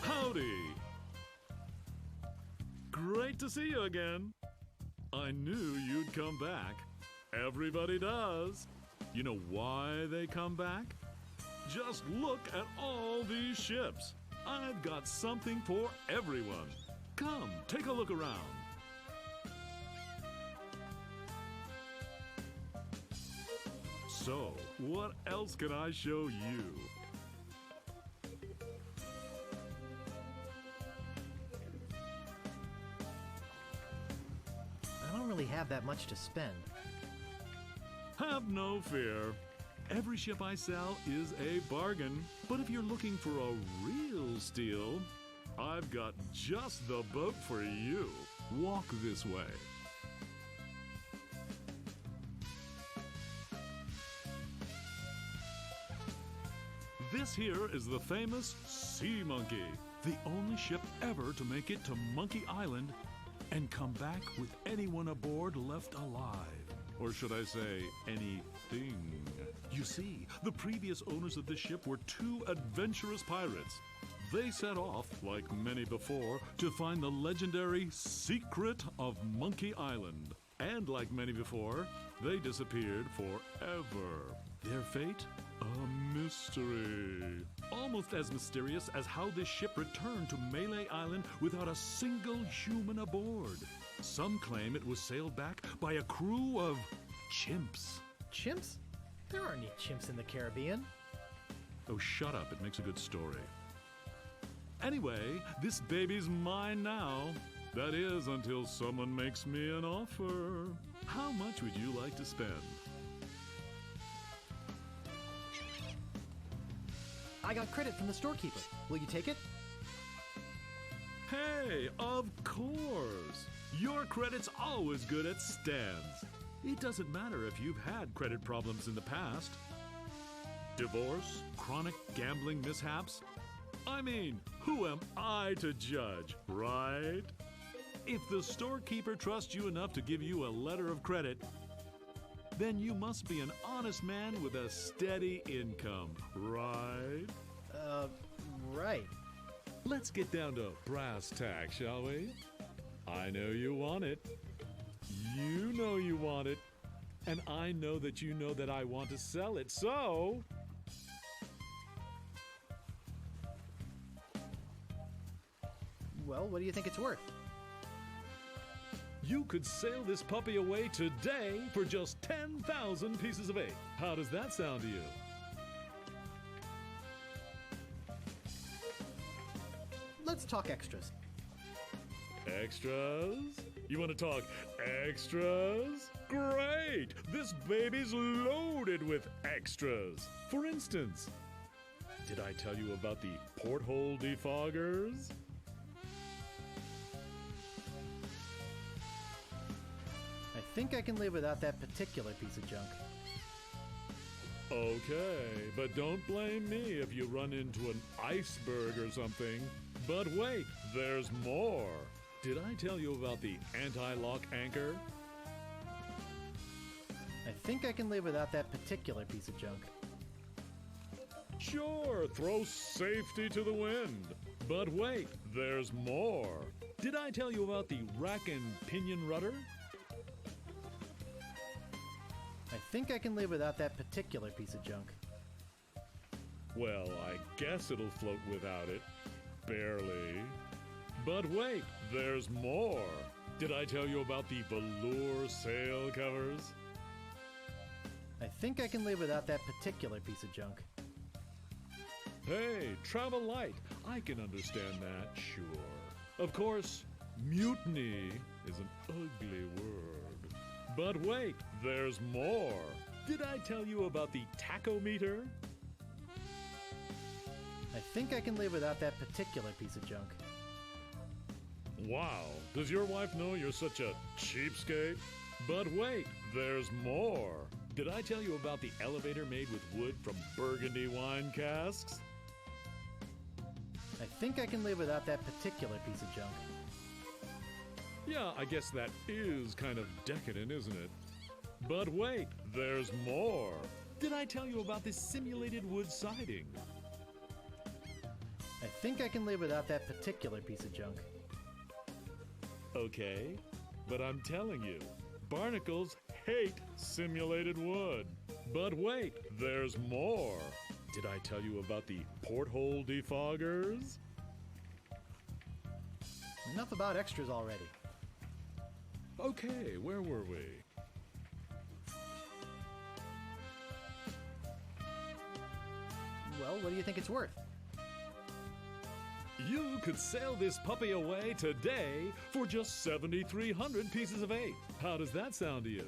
Howdy! Great to see you again. I knew you'd come back. Everybody does. You know why they come back? Just look at all these ships. I've got something for everyone. Come, take a look around. So, what else can I show you? I don't really have that much to spend. Have no fear. Every ship I sell is a bargain. But if you're looking for a real steal, I've got just the boat for you. Walk this way. This here is the famous Sea Monkey, the only ship ever to make it to Monkey Island and come back with anyone aboard left alive. Or should I say, anything. You see, the previous owners of this ship were two adventurous pirates. They set off, like many before, to find the legendary secret of Monkey Island. And like many before, they disappeared forever. Their fate? A mystery. Almost as mysterious as how this ship returned to Melee Island without a single human aboard. Some claim it was sailed back by a crew of chimps. Chimps? There aren't any chimps in the Caribbean. Oh, shut up. It makes a good story. Anyway, this baby's mine now. That is, until someone makes me an offer. How much would you like to spend? I got credit from the storekeeper. Will you take it? Hey, of course! Your credit's always good at stands. It doesn't matter if you've had credit problems in the past. Divorce, chronic gambling mishaps. I mean, who am I to judge, right? If the storekeeper trusts you enough to give you a letter of credit, then you must be an honest man with a steady income, right? Right. Let's get down to brass tacks, shall we? I know you want it. You know you want it. And I know that you know that I want to sell it, so... Well, what do you think it's worth? You could sail this puppy away today for just 10,000 pieces of 8. How does that sound to you? Let's talk extras. Extras? You want to talk extras? Great! This baby's loaded with extras. For instance, did I tell you about the porthole defoggers? I think I can live without that particular piece of junk. Okay, but don't blame me if you run into an iceberg or something. But wait, there's more. Did I tell you about the anti-lock anchor? I think I can live without that particular piece of junk. Sure, throw safety to the wind. But wait, there's more. Did I tell you about the rack and pinion rudder? I think I can live without that particular piece of junk. Well, I guess it'll float without it. Barely. But wait, there's more. Did I tell you about the velour sail covers? I think I can live without that particular piece of junk. Hey, travel light. I can understand that, sure. Of course, mutiny is an ugly word. But wait, there's more. Did I tell you about the tachometer? I think I can live without that particular piece of junk. Wow, does your wife know you're such a cheapskate? But wait, there's more. Did I tell you about the elevator made with wood from Burgundy wine casks? I think I can live without that particular piece of junk. Yeah, I guess that is kind of decadent, isn't it? But wait, there's more. Did I tell you about this simulated wood siding? I think I can live without that particular piece of junk. Okay, but I'm telling you, barnacles hate simulated wood. But wait, there's more. Did I tell you about the porthole defoggers? Enough about extras already. Okay, where were we? Well, what do you think it's worth? You could sail this puppy away today for just 7,300 pieces of 8. How does that sound to you?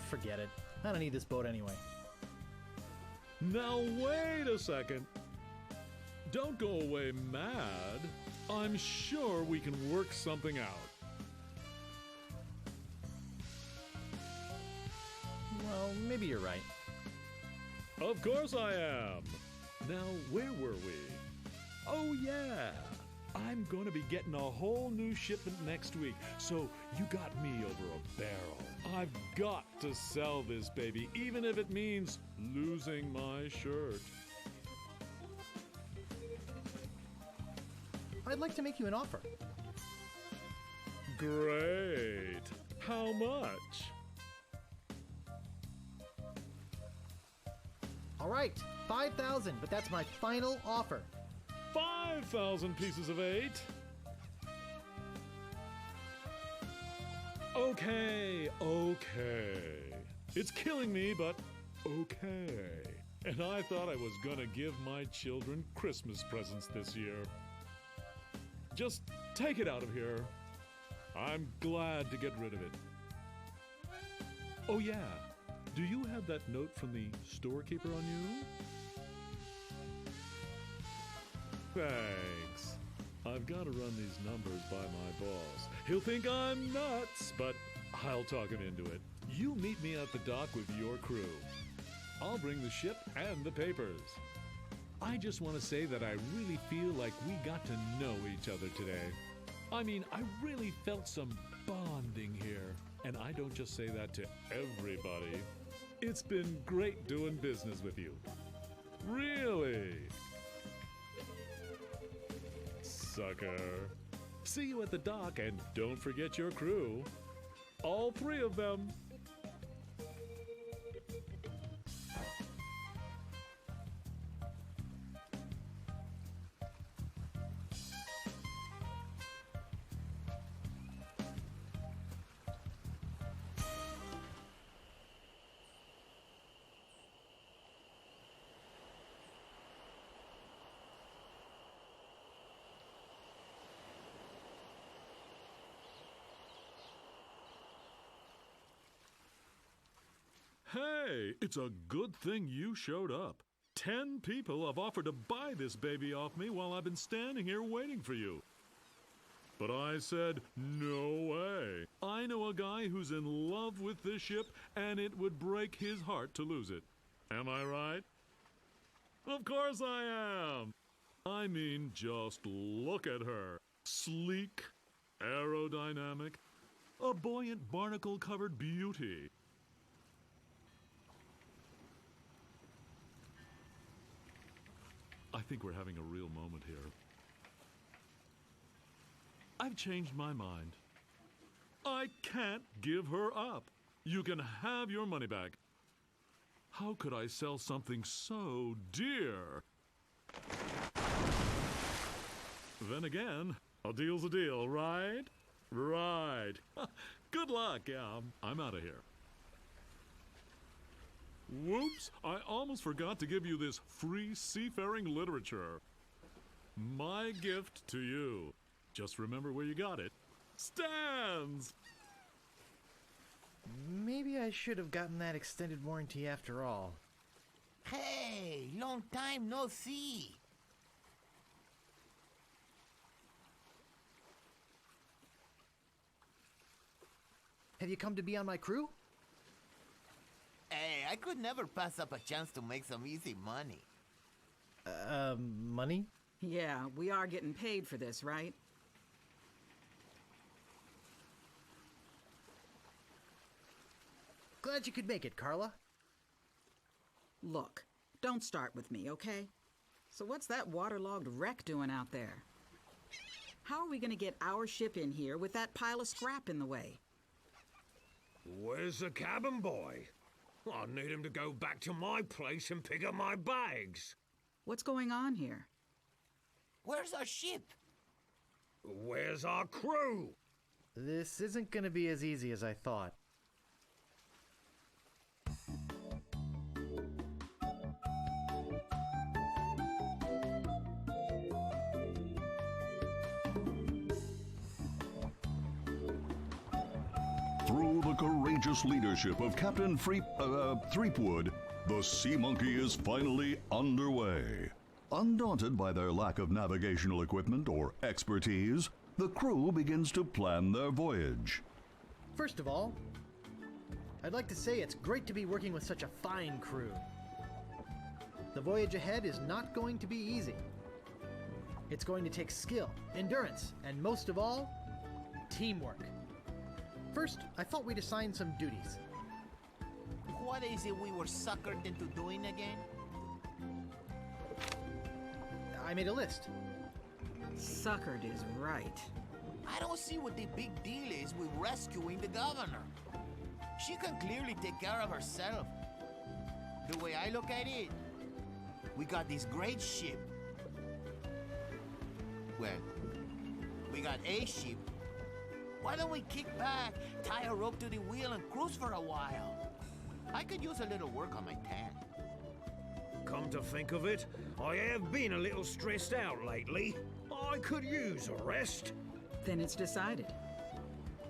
Forget it. I don't need this boat anyway. Now wait a second. Don't go away mad. I'm sure we can work something out. Well, maybe you're right. Of course I am. Now, where were we? Oh, yeah. I'm going to be getting a whole new shipment next week, so you got me over a barrel. I've got to sell this baby, even if it means losing my shirt. I'd like to make you an offer. Great. How much? All right, 5,000, but that's my final offer. 5,000 pieces of 8? Okay. It's killing me, but okay. And I thought I was gonna give my children Christmas presents this year. Just take it out of here. I'm glad to get rid of it. Oh yeah, do you have that note from the storekeeper on you? Thanks. I've got to run these numbers by my boss. He'll think I'm nuts, but I'll talk him into it. You meet me at the dock with your crew. I'll bring the ship and the papers. I just want to say that I really feel like we got to know each other today. I mean, I really felt some bonding here. And I don't just say that to everybody. It's been great doing business with you. Really? Sucker. See you at the dock, and don't forget your crew. All 3 of them. Hey, it's a good thing you showed up. 10 people have offered to buy this baby off me while I've been standing here waiting for you. But I said, no way. I know a guy who's in love with this ship, and it would break his heart to lose it. Am I right? Of course I am. I mean, just look at her. Sleek, aerodynamic, a buoyant barnacle-covered beauty. I think we're having a real moment here. I've changed my mind. I can't give her up. You can have your money back. How could I sell something so dear? Then again, a deal's a deal, right? Right. Good luck. Yeah, I'm out of here. Whoops, I almost forgot to give you this free seafaring literature. My gift to you. Just remember where you got it. Stands! Maybe I should have gotten that extended warranty after all. Hey, long time no see. Have you come to be on my crew? Hey, I could never pass up a chance to make some easy money. Money? Yeah, we are getting paid for this, right? Glad you could make it, Carla. Look, don't start with me, okay? So what's that waterlogged wreck doing out there? How are we gonna get our ship in here with that pile of scrap in the way? Where's the cabin boy? I need him to go back to my place and pick up my bags. What's going on here? Where's our ship? Where's our crew? This isn't gonna be as easy as I thought. Through the courageous leadership of Captain Threepwood, the Sea Monkey is finally underway. Undaunted by their lack of navigational equipment or expertise, the crew begins to plan their voyage. First of all, I'd like to say it's great to be working with such a fine crew. The voyage ahead is not going to be easy. It's going to take skill, endurance, and most of all, teamwork. First, I thought we'd assign some duties. What is it we were suckered into doing again? I made a list. Suckered is right. I don't see what the big deal is with rescuing the governor. She can clearly take care of herself. The way I look at it, we got this great ship. Well, we got a ship. Why don't we kick back, tie a rope to the wheel, and cruise for a while? I could use a little work on my tan. Come to think of it, I have been a little stressed out lately. I could use a rest. Then it's decided.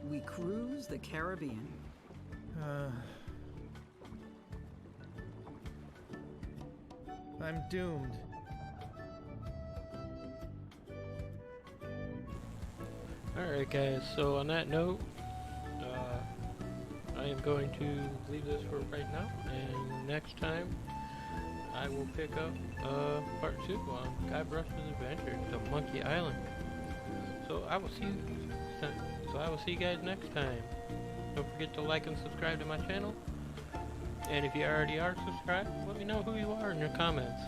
We cruise the Caribbean. I'm doomed. Alright guys, so on that note, I am going to leave this for right now, and next time I will pick up part 2 on Guybrush's Adventure to Monkey Island. So I will see you guys next time. Don't forget to like and subscribe to my channel. And if you already are subscribed, let me know who you are in your comments.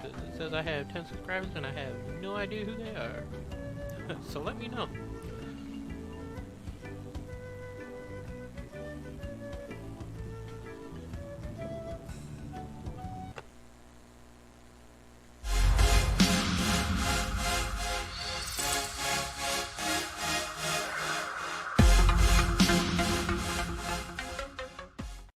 It says I have 10 subscribers and I have no idea who they are. So let me know.